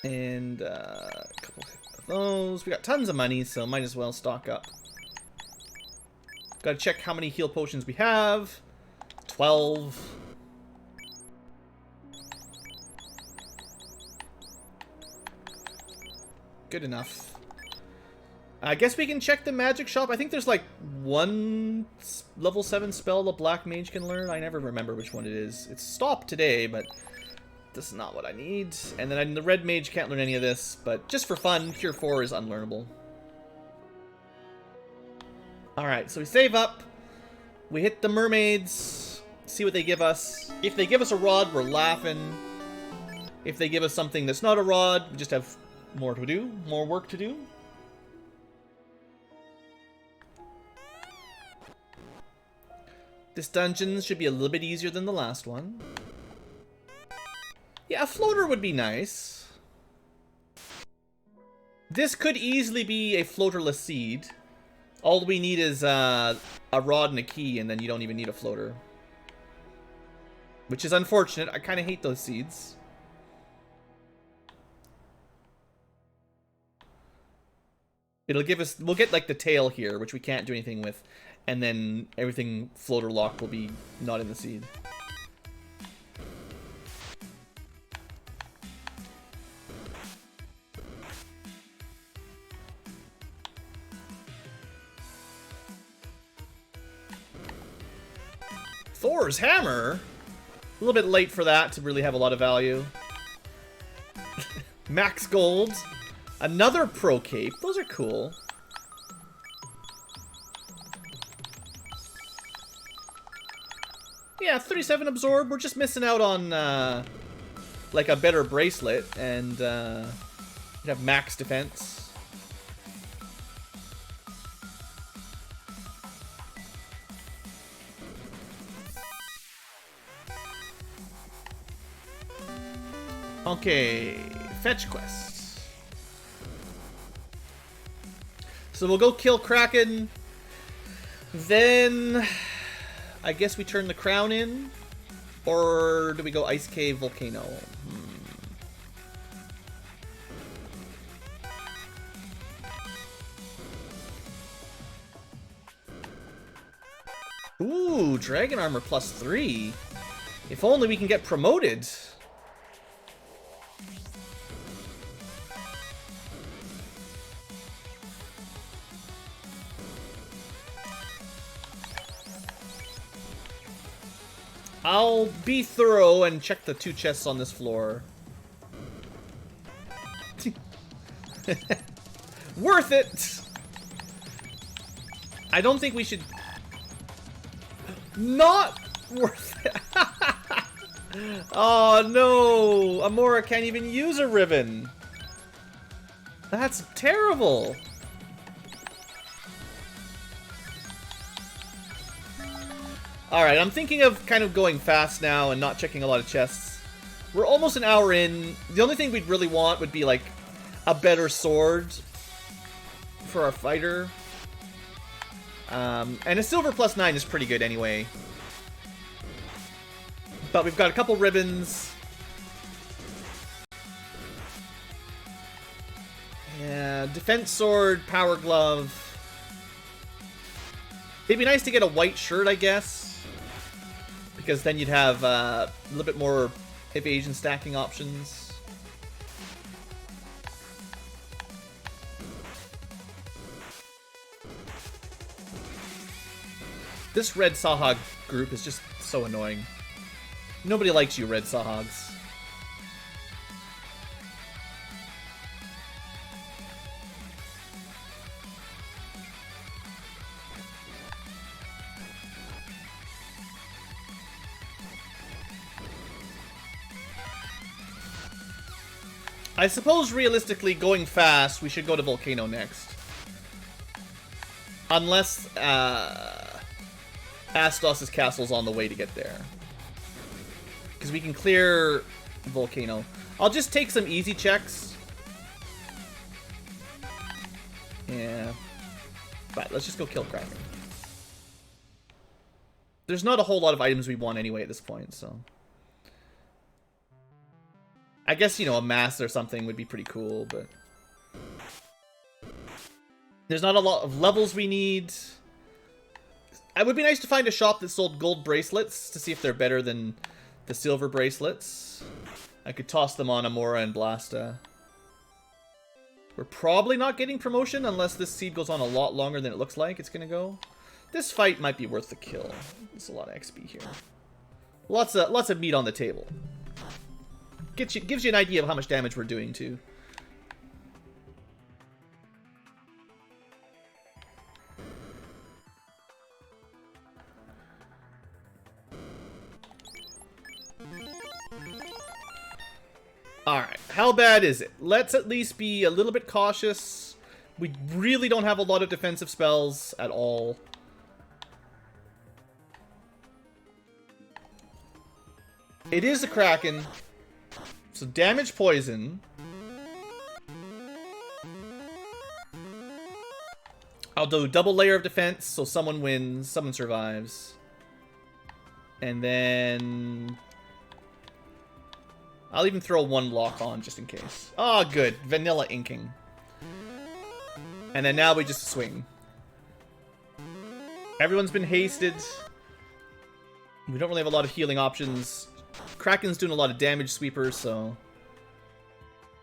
[SPEAKER 1] And a couple of those. We got tons of money, so might as well stock up. Gotta check how many heal potions we have. 12. Good enough. I guess we can check the magic shop. I think there's like 1 level 7 spell the black mage can learn. I never remember which one it is. It's stopped today, but this is not what I need. And then the red mage can't learn any of this, but just for fun, Cure 4 is unlearnable. Alright, so we save up. We hit the mermaids. See what they give us. If they give us a rod, we're laughing. If they give us something that's not a rod, we just have more to do. More work to do. This dungeon should be a little bit easier than the last one. Yeah, a floater would be nice. This could easily be a floaterless seed. All we need is a rod and a key, and then you don't even need a floater. Which is unfortunate. I kind of hate those seeds. It'll give us... We'll get, like, the tail here, which we can't do anything with. And then everything floater lock will be not in the seed. Thor's hammer? A little bit late for that to really have a lot of value. Max gold. Another pro cape. Those are cool. Yeah, 37 absorb. We're just missing out on like a better bracelet, and we'd have max defense. Okay, fetch quest. So we'll go kill Kraken. Then I guess we turn the crown in, or do we go Ice Cave Volcano? Ooh, Dragon Armor +3. If only we can get promoted. I'll be thorough and check the 2 chests on this floor. Worth it! I don't think we should... Not worth it! Oh no! Amora can't even use a ribbon! That's terrible! Alright, I'm thinking of kind of going fast now and not checking a lot of chests. We're almost an hour in. The only thing we'd really want would be like a better sword for our fighter. And a silver +9 is pretty good anyway. But we've got a couple ribbons. Yeah, defense sword, power glove. It'd be nice to get a white shirt, I guess. Because then you'd have a little bit more evasion stacking options. This red Sahag group is just so annoying. Nobody likes you, red Sahags. I suppose, realistically, going fast, we should go to Volcano next. Unless, Astos' castle's on the way to get there. Because we can clear Volcano. I'll just take some easy checks. Yeah. But let's just go kill Kraken. There's not a whole lot of items we want anyway at this point, so... I guess, you know, a mask or something would be pretty cool, but... There's not a lot of levels we need. It would be nice to find a shop that sold gold bracelets to see if they're better than the silver bracelets. I could toss them on Amora and Blasta. We're probably not getting promotion unless this seed goes on a lot longer than it looks like it's gonna go. This fight might be worth the kill. There's a lot of XP here. Lots of meat on the table. Gives you an idea of how much damage we're doing, too. Alright, how bad is it? Let's at least be a little bit cautious. We really don't have a lot of defensive spells at all. It is a Kraken. So damage poison. I'll do double layer of defense, so someone wins, someone survives. And then... I'll even throw one lock on, just in case. Oh, good. Vanilla inking. And then now we just swing. Everyone's been hasted. We don't really have a lot of healing options. Kraken's doing a lot of damage sweepers, so...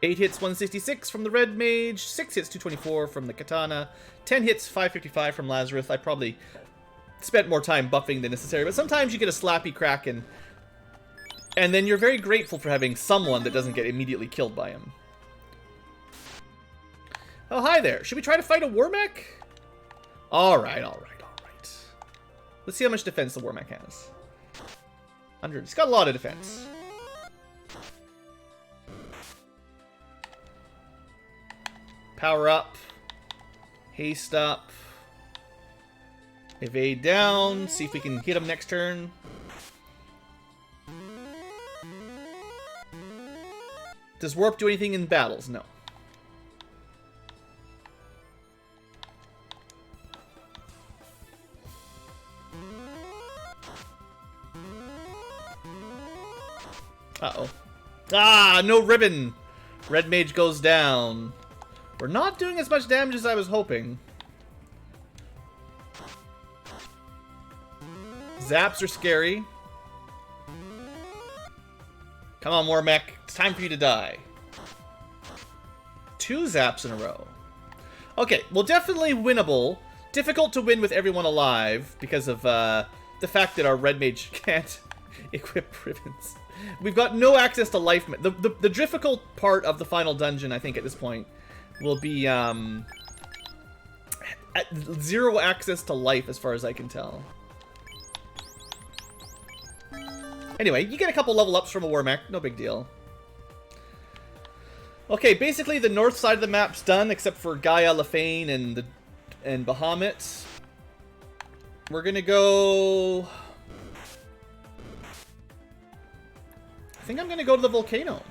[SPEAKER 1] 8 hits, 166 from the Red Mage, 6 hits, 224 from the Katana, 10 hits, 555 from Lazarus. I probably spent more time buffing than necessary, but sometimes you get a slappy Kraken, and then you're very grateful for having someone that doesn't get immediately killed by him. Oh, hi there. Should we try to fight a War Mech? Alright, alright, alright. Let's see how much defense the War Mech has. 100. It's got a lot of defense. Power up. Haste up. Evade down. See if we can hit him next turn. Does Warp do anything in battles? No. Uh-oh. Ah, no ribbon! Red Mage goes down. We're not doing as much damage as I was hoping. Zaps are scary. Come on, War Mech. It's time for you to die. 2 zaps in a row. Okay, well, definitely winnable. Difficult to win with everyone alive because of the fact that our Red Mage can't Equip ribbons. We've got no access to life. The difficult part of the final dungeon, I think, at this point, will be zero access to life, as far as I can tell. Anyway, you get a couple level ups from a war mech. No big deal. Okay, basically the north side of the map's done, except for Gaia, Lefane, and Bahamut. We're gonna go... I think I'm gonna go to the Volcano.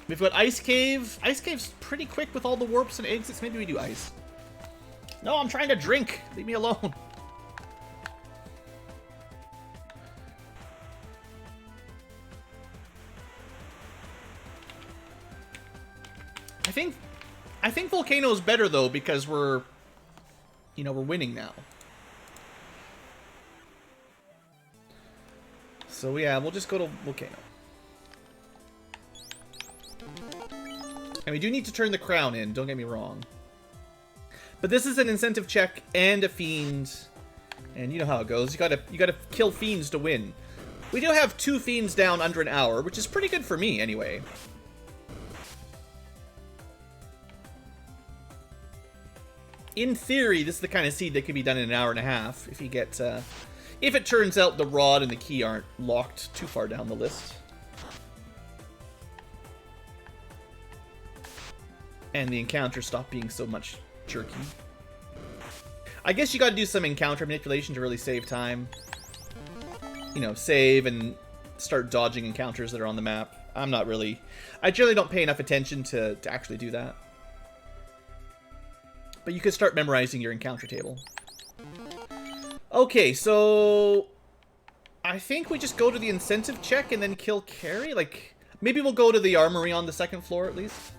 [SPEAKER 1] We've got Ice Cave. Ice Cave's pretty quick with all the warps and exits. Maybe we do Ice. No, I'm trying to drink. Leave me alone. I think Volcano's better though, because we're winning now. So yeah, we'll just go to Volcano. And we do need to turn the crown in, don't get me wrong. But this is an incentive check and a fiend. And you know how it goes. You gotta kill fiends to win. We do have 2 fiends down under an hour, which is pretty good for me anyway. In theory, this is the kind of seed that can be done in an hour and a half if you get, if it turns out the rod and the key aren't locked too far down the list. And the encounters stop being so much jerky. I guess you gotta do some encounter manipulation to really save time. You know, save and start dodging encounters that are on the map. I generally don't pay enough attention to actually do that. But you could start memorizing your encounter table. Okay, so... I think we just go to the incentive check and then kill Carrie? Like, maybe we'll go to the armory on the 2nd floor at least?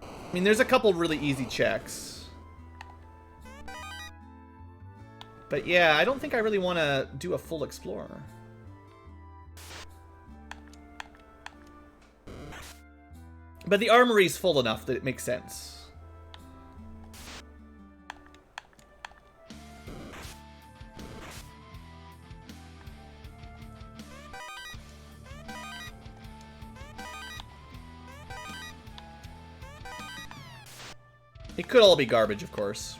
[SPEAKER 1] I mean, there's a couple really easy checks. But yeah, I don't think I really want to do a full explorer. But the armory's full enough that it makes sense. It could all be garbage, of course.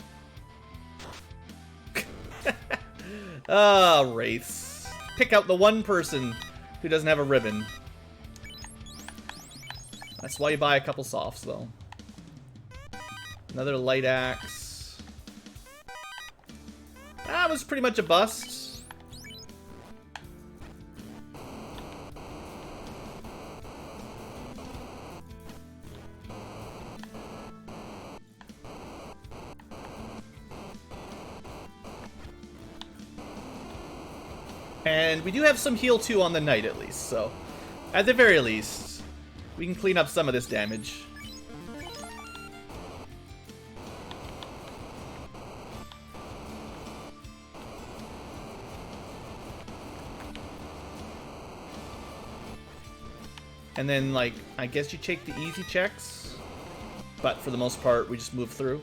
[SPEAKER 1] Ah, wraiths. Pick out the one person who doesn't have a ribbon. That's why you buy a couple softs, though. Another light axe. That was pretty much a bust. And we do have some heal 2 on the knight, at least, so... At the very least, we can clean up some of this damage. And then, like, I guess you take the easy checks. But for the most part, we just move through.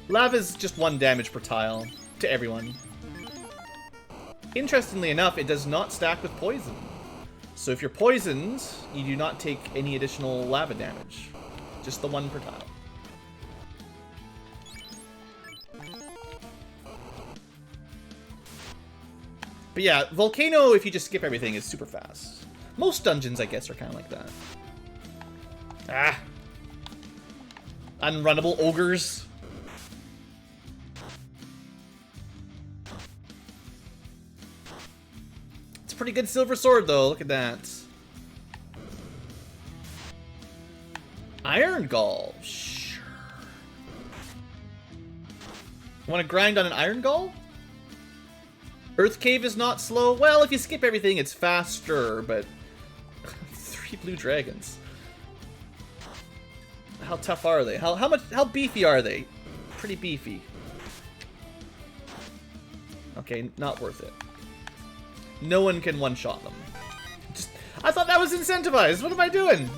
[SPEAKER 1] Lava's just 1 damage per tile to everyone. Interestingly enough, it does not stack with poison. So if you're poisoned, you do not take any additional lava damage. Just the 1 per tile. But yeah, Volcano, if you just skip everything, is super fast. Most dungeons, I guess, are kind of like that. Ah! Unrunnable ogres. It's a pretty good silver sword, though. Look at that. Iron Gall. Sure. Want to grind on an Iron Gall? Earth Cave is not slow. Well, if you skip everything, it's faster, but... 3 blue dragons. How tough are they? How beefy are they? Pretty beefy. Okay, not worth it. No one can one-shot them. I thought that was incentivized. What am I doing?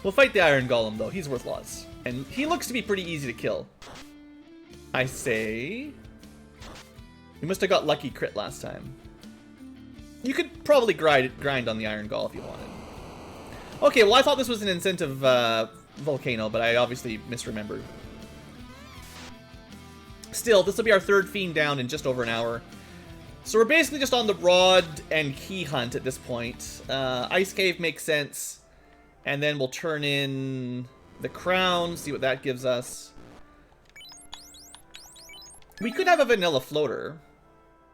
[SPEAKER 1] We'll fight the Iron Golem, though. He's worth lots. And he looks to be pretty easy to kill. I say... We must have got lucky crit last time. You could probably grind on the Iron Golem if you wanted. Okay, well I thought this was an incentive Volcano, but I obviously misremembered. Still, this will be our third Fiend down in just over an hour. So we're basically just on the Rod and Key hunt at this point. Ice Cave makes sense. And then we'll turn in the Crown, see what that gives us. We could have a vanilla floater.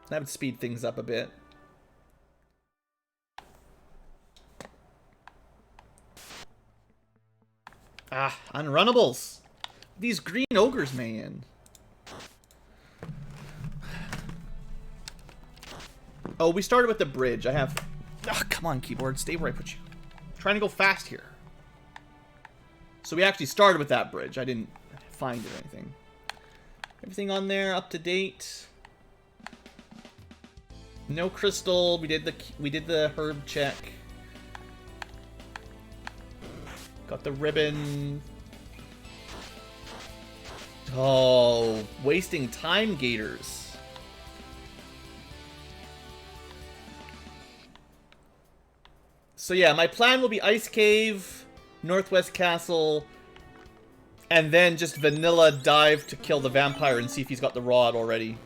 [SPEAKER 1] That would speed things up a bit. Ah, unrunnables. These green ogres, man. Oh, we started with the bridge. I have... Oh, come on, keyboard. Stay where I put you. I'm trying to go fast here. So we actually started with that bridge. I didn't find it or anything. Everything on there up to date. No crystal. We did the herb check. Got the ribbon. Oh, wasting time gators. So yeah, my plan will be Ice Cave, Northwest Castle, and then just vanilla dive to kill the vampire and see if he's got the rod already.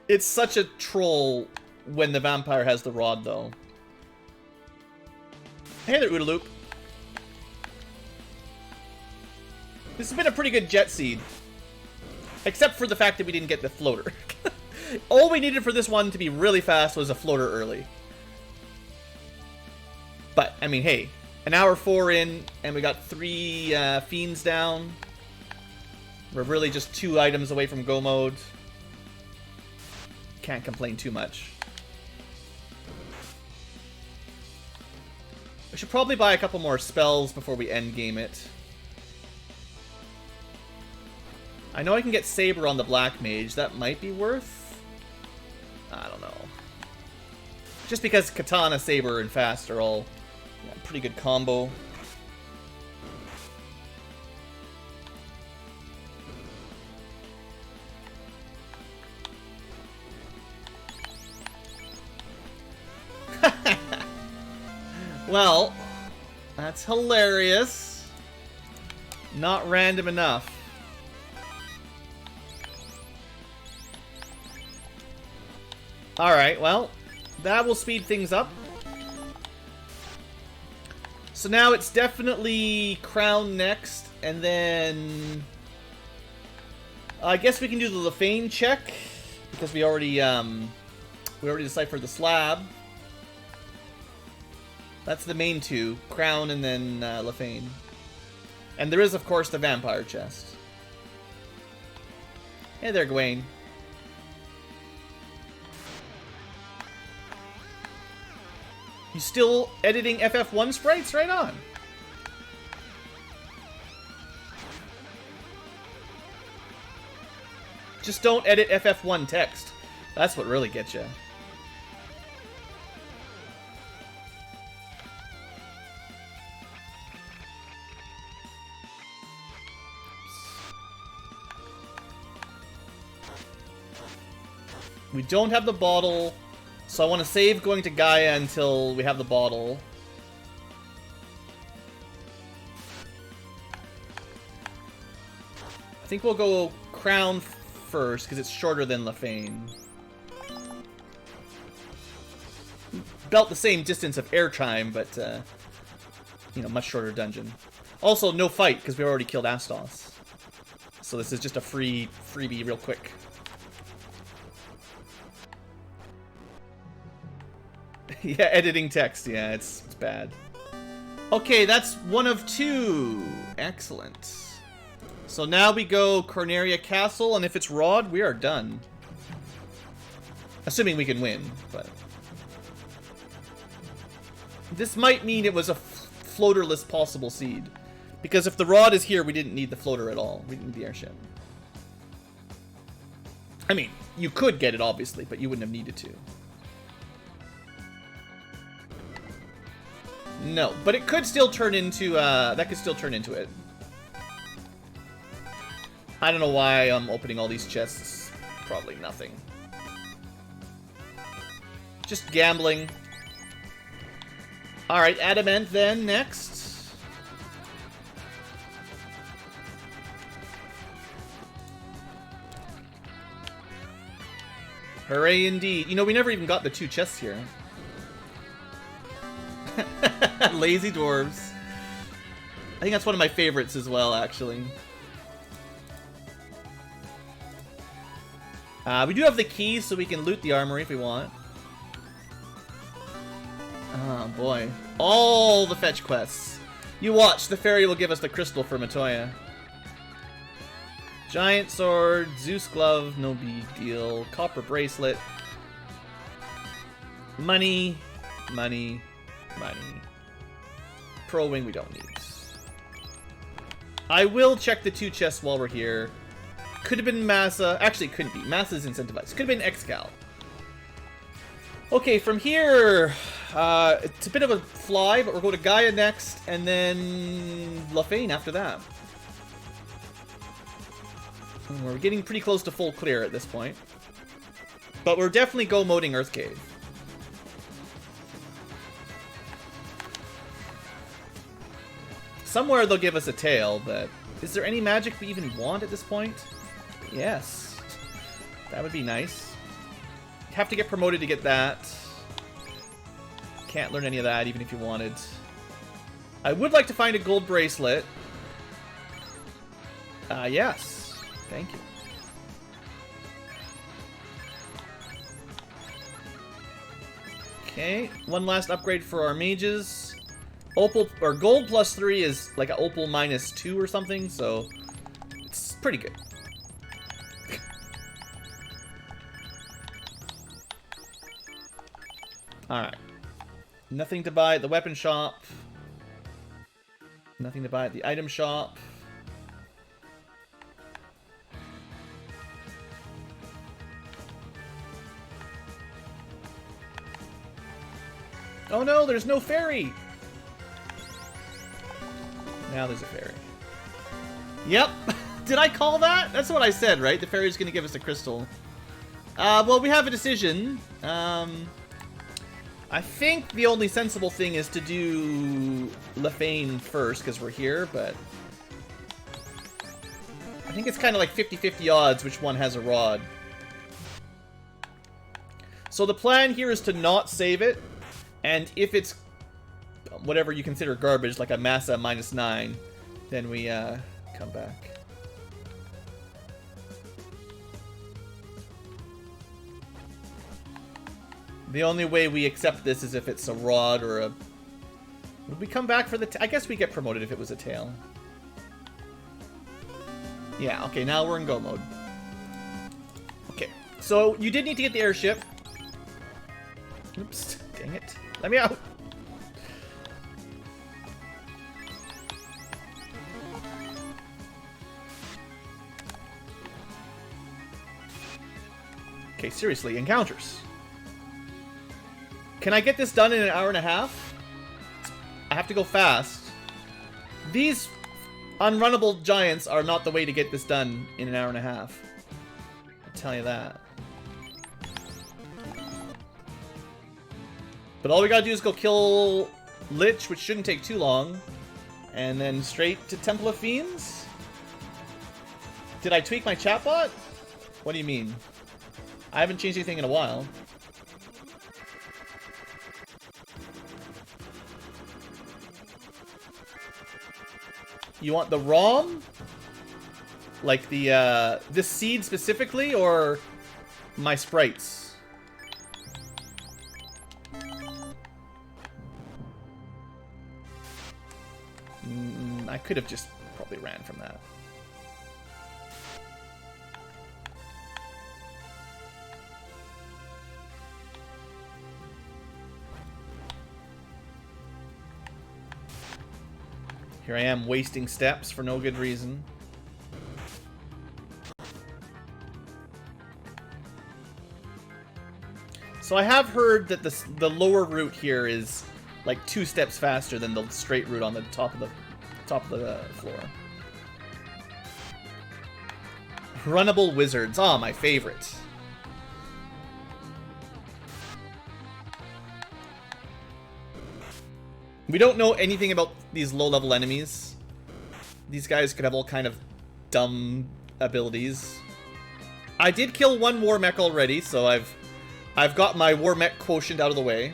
[SPEAKER 1] It's such a troll when the vampire has the rod, though. Hey there, Oodaloop. This has been a pretty good jet seed. Except for the fact that we didn't get the floater. All we needed for this one to be really fast was a floater early. But, I mean, hey. An hour 4 in, and we got 3 fiends down. We're really just 2 items away from go mode. Can't complain too much. We should probably buy a couple more spells before we end game it. I know I can get Saber on the Black Mage. That might be worth... I don't know. Just because Katana, Saber, and Fast are all pretty good combo. Well, that's hilarious. Not random enough. Alright, well, that will speed things up. So now it's definitely Crown next, and then... I guess we can do the Lefane check, because we already deciphered the slab. That's the main 2, Crown and then Lefane. And there is, of course, the Vampire chest. Hey there, Gawain. You still editing FF1 sprites? Right on. Just don't edit FF1 text. That's what really gets you. We don't have the bottle. So I want to save going to Gaia until we have the bottle. I think we'll go Crown first, because it's shorter than Lefane. About the same distance of airtime, but, you know, much shorter dungeon. Also, no fight, because we already killed Astos. So this is just a freebie real quick. Yeah, editing text. Yeah, it's bad. Okay, that's 1 of 2. Excellent. So now we go Corneria Castle, and if it's Rod, we are done. Assuming we can win, but... This might mean it was a floaterless possible seed. Because if the Rod is here, we didn't need the floater at all. We didn't need the airship. I mean, you could get it, obviously, but you wouldn't have needed to. No, but it could still turn into, that could still turn into it. I don't know why I'm opening all these chests. Probably nothing. Just gambling. Alright, Adamant then, next. Hooray indeed. You know, we never even got the 2 chests here. Lazy dwarves. I think that's one of my favorites as well, actually. We do have the keys, so we can loot the armory if we want. Oh, boy. All the fetch quests. You watch, the fairy will give us the crystal for Matoya. Giant sword, Zeus glove, no big deal. Copper bracelet. Money, money, money. Pro wing we don't need. I will check the 2 chests while we're here. Could have been Massa. Actually, it couldn't be. Massa's incentivized. Could have been Excal. Okay, from here, it's a bit of a fly, but we're going to Gaia next, and then Lafane after that. We're getting pretty close to full clear at this point. But we're definitely go-moding Earth Cave. Somewhere they'll give us a tail, but is there any magic we even want at this point? Yes. That would be nice. You'd have to get promoted to get that. Can't learn any of that, even if you wanted. I would like to find a gold bracelet. Yes. Thank you. Okay, one last upgrade for our mages. Opal, or gold plus 3 is like an opal minus 2 or something, so it's pretty good. Alright. Nothing to buy at the weapon shop. Nothing to buy at the item shop. Oh no, there's no fairy! Now there's a fairy. Yep! Did I call that? That's what I said, right? The fairy's gonna give us a crystal. Well, we have a decision. I think the only sensible thing is to do Lafane first, because we're here, but I think it's kind of like 50-50 odds which one has a rod. So the plan here is to not save it, and if it's whatever you consider garbage, like a Massa minus 9, then we come back. The only way we accept this is if it's a rod or a... Would we come back for the... I guess we get promoted if it was a tail. Yeah, okay, now we're in go mode. Okay, so you did need to get the airship. Oops, dang it. Let me out. Okay, seriously, encounters. Can I get this done in an hour and a half? I have to go fast. These unrunnable giants are not the way to get this done in an hour and a half. I'll tell you that. But all we gotta do is go kill Lich, which shouldn't take too long. And then straight to Temple of Fiends? Did I tweak my chatbot? What do you mean? I haven't changed anything in a while. You want the ROM? Like the, this seed specifically, or my sprites? I could have just probably ran from that. Here I am wasting steps for no good reason. So I have heard that the lower route here is like 2 steps faster than the straight route on the top of the floor. Runnable wizards. Ah, my favorite. We don't know anything about these low-level enemies. These guys could have all kind of dumb abilities. I did kill 1 war mech already, so I've got my war mech quotient out of the way.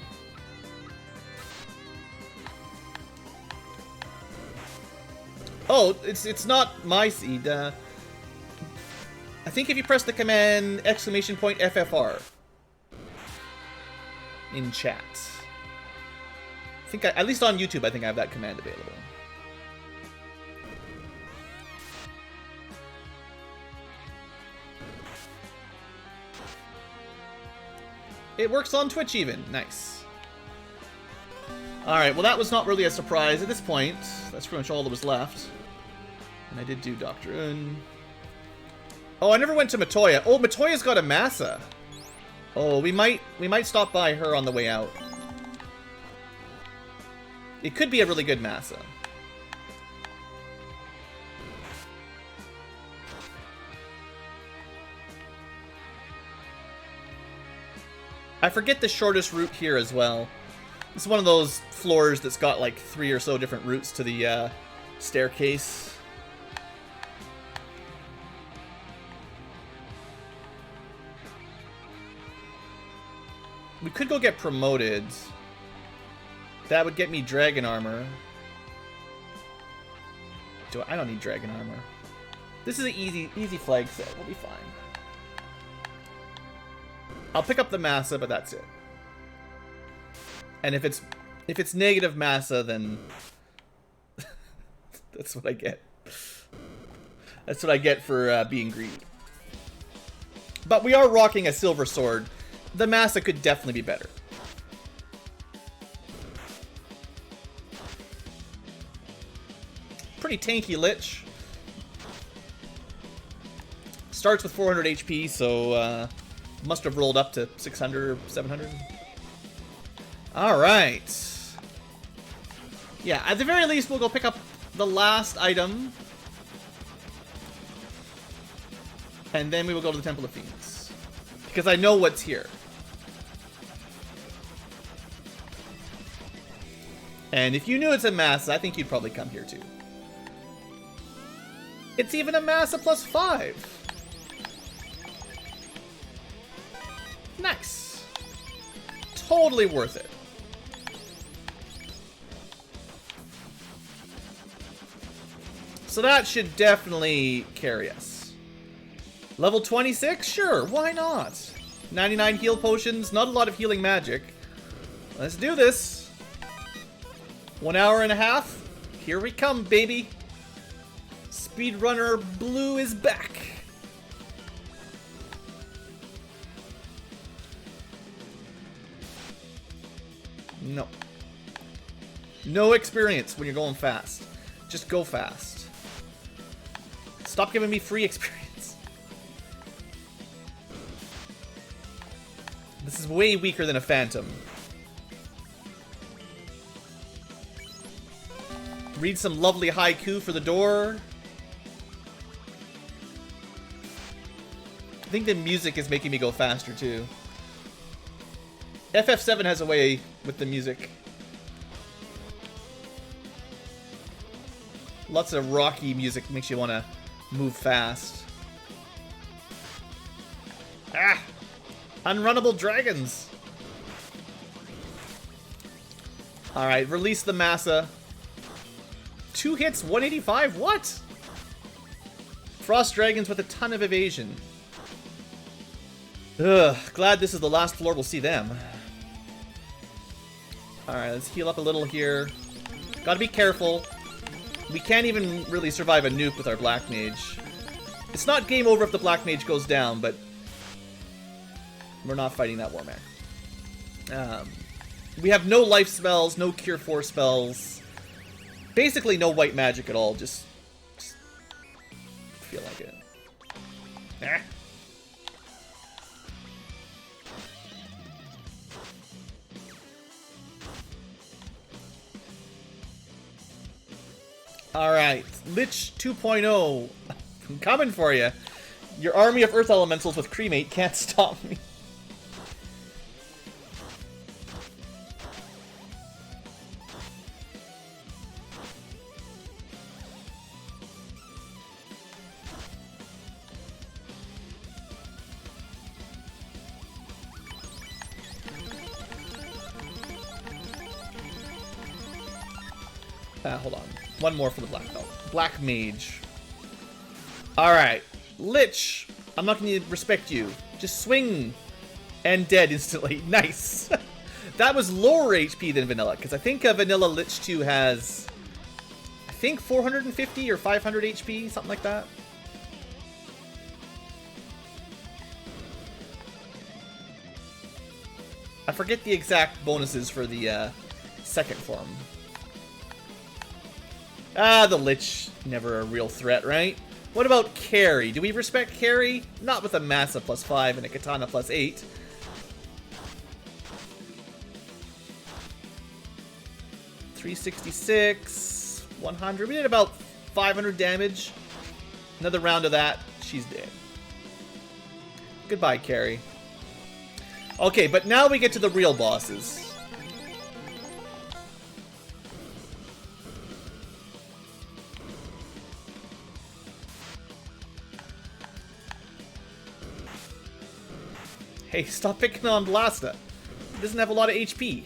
[SPEAKER 1] Oh, it's not my seed. I think if you press the command !FFR in chat. I think at least on YouTube, I think I have that command available. It works on Twitch even. Nice. Alright, well that was not really a surprise at this point. That's pretty much all that was left. And I did do Dr. Un. Oh, I never went to Matoya. Oh, Matoya's got a Massa. Oh, we might stop by her on the way out. It could be a really good Massa. I forget the shortest route here as well. It's one of those floors that's got like 3 or so different routes to the staircase. We could go get promoted. That would get me dragon armor. I don't need dragon armor. This is an easy flag set. We'll be fine. I'll pick up the Massa, but that's it. And if it's negative Massa, then that's what I get. That's what I get for being greedy. But we are rocking a silver sword. The Massa could definitely be better. Pretty tanky Lich. Starts with 400 HP, so must have rolled up to 600 or 700. Alright. Yeah, at the very least, we'll go pick up the last item. And then we will go to the Temple of Phoenix. Because I know what's here. And if you knew it's a Massa, I think you'd probably come here too. It's even a Massa plus 5. Nice. Totally worth it. So that should definitely carry us. Level 26? Sure, why not? 99 heal potions, not a lot of healing magic. Let's do this. 1 hour and a half. Here we come, baby. Speedrunner Blue is back. No. No experience when you're going fast. Just go fast. Stop giving me free experience. This is way weaker than a Phantom. Read some lovely haiku for the door. I think the music is making me go faster too. FF7 has a way with the music. Lots of rocky music makes you want to move fast. Ah! Unrunnable dragons! Alright, release the Massa. 2 hits, 185? What? Frost dragons with a ton of evasion. Ugh, glad this is the last floor we'll see them. Alright, let's heal up a little here. Gotta be careful. We can't even really survive a nuke with our Black Mage. It's not game over if the Black Mage goes down, but we're not fighting that War Mech. We have no life spells, no Cure 4 spells. Basically no white magic at all, just feel like it. Ah. Alright, Lich 2.0. I'm coming for you. Your army of Earth Elementals with Cremate can't stop me. Hold on. One more for the Black Belt. Black Mage. Alright. Lich. I'm not going to respect you. Just swing. And dead instantly. Nice. That was lower HP than Vanilla. Because I think Vanilla Lich 2 has... I think 450 or 500 HP. Something like that. I forget the exact bonuses for the second form. Ah, the Lich, never a real threat, right? What about Carry? Do we respect Carry? Not with a Massa +5 and a Katana +8. $366, 100. We did about 500 damage. Another round of that, she's dead. Goodbye, Carry. Okay, but now we get to the real bosses. Hey, stop picking on Blasta. He doesn't have a lot of HP.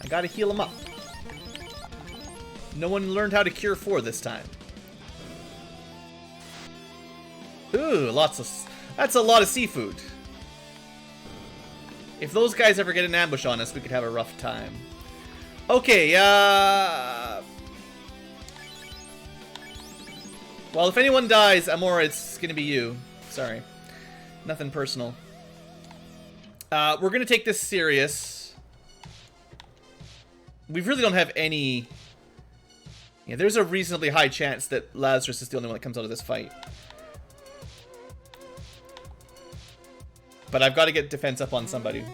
[SPEAKER 1] I gotta heal him up. No one learned how to cure 4 this time. Ooh, lots of... That's a lot of seafood. If those guys ever get an ambush on us, we could have a rough time. Okay, well, if anyone dies, Amora, it's gonna be you. Sorry. Nothing personal. We're gonna take this serious. We really don't have any... Yeah, there's a reasonably high chance that Lazarus is the only one that comes out of this fight. But I've got to get defense up on somebody.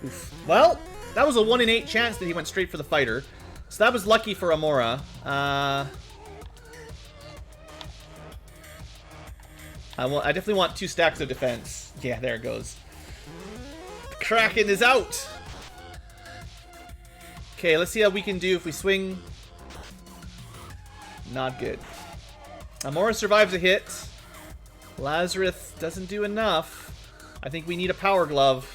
[SPEAKER 1] Oof. Well, that was a 1 in 8 chance that he went straight for the fighter. So that was lucky for Amora. I definitely want 2 stacks of defense. Yeah, there it goes. The Kraken is out! Okay, let's see how we can do if we swing. Not good. Amora survives a hit. Lazarus doesn't do enough. I think we need a power glove.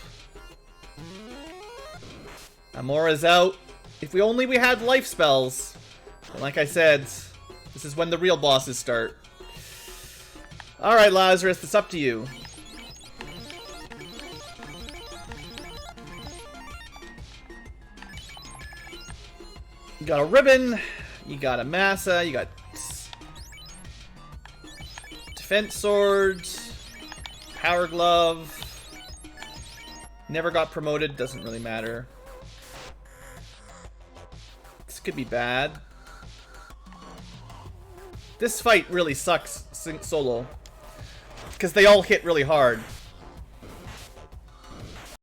[SPEAKER 1] Amora's out. If we only had life spells. And like I said, this is when the real bosses start. Alright, Lazarus, it's up to you. You got a ribbon, you got a massa, you got defense sword, power glove. Never got promoted, doesn't really matter. This could be bad. This fight really sucks solo. Because they all hit really hard.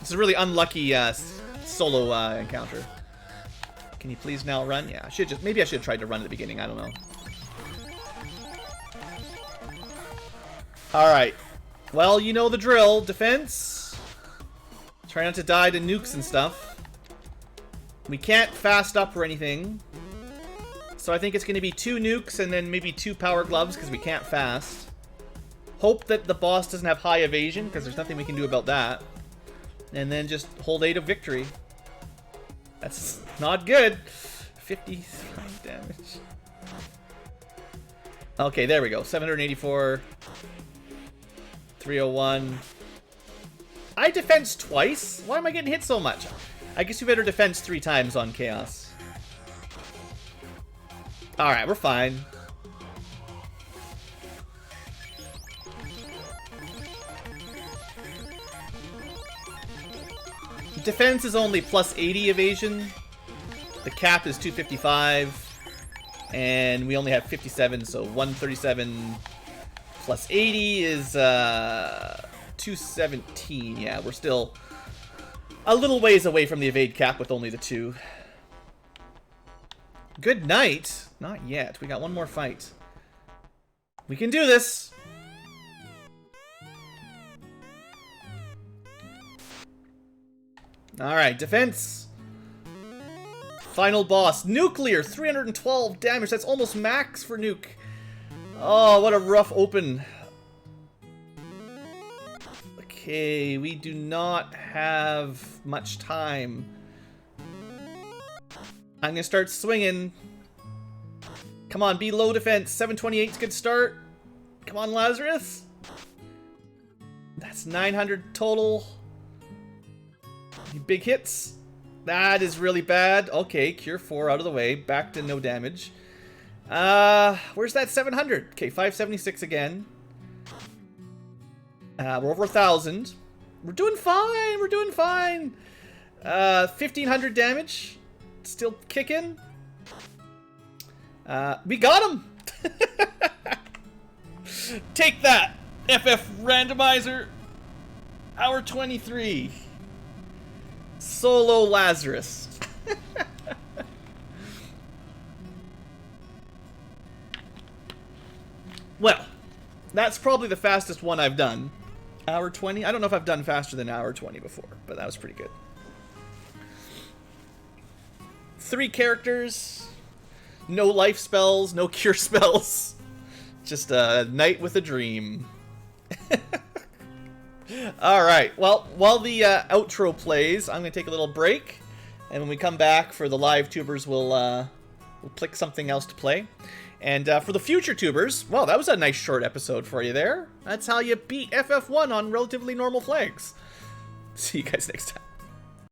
[SPEAKER 1] It's a really unlucky solo encounter. Can you please now run? Yeah, maybe I should have tried to run at the beginning. I don't know. Alright. Well, you know the drill. Defense. Try not to die to nukes and stuff. We can't fast up or anything. So I think it's going to be 2 nukes and then maybe 2 power gloves because we can't fast. Hope that the boss doesn't have high evasion, because there's nothing we can do about that. And then just hold 8 of victory. That's not good. 55 damage. Okay, there we go. 784. 301. I defense twice? Why am I getting hit so much? I guess you better defense 3 times on Chaos. Alright, we're fine. Defense is only plus 80 evasion. The cap is 255. And we only have 57, so 137 plus 80 is 217. Yeah, we're still a little ways away from the evade cap with only the 2. Good night. Not yet. We got one more fight. We can do this. Alright, defense. Final boss. Nuclear, 312 damage. That's almost max for Nuke. Oh, what a rough open. Okay, we do not have much time. I'm gonna start swinging. Come on, be low defense. 728's a good start. Come on, Lazarus. That's 900 total. Big hits. That is really bad. Okay, cure 4 out of the way. Back to no damage. Where's that 700? Okay, 576 again. We're over 1,000. We're doing fine. We're doing fine. 1,500 damage. Still kicking. We got him. Take that, FF Randomizer. Hour 23. Solo Lazarus. Well, that's probably the fastest one I've done. Hour 20? I don't know if I've done faster than hour 20 before, but that was pretty good. 3 characters. No life spells, no cure spells. Just a night with a dream. Alright, well, while the outro plays, I'm going to take a little break. And when we come back for the live tubers, we'll pick something else to play. And for the future tubers, well, that was a nice short episode for you there. That's how you beat FF1 on relatively normal flags. See you guys next time.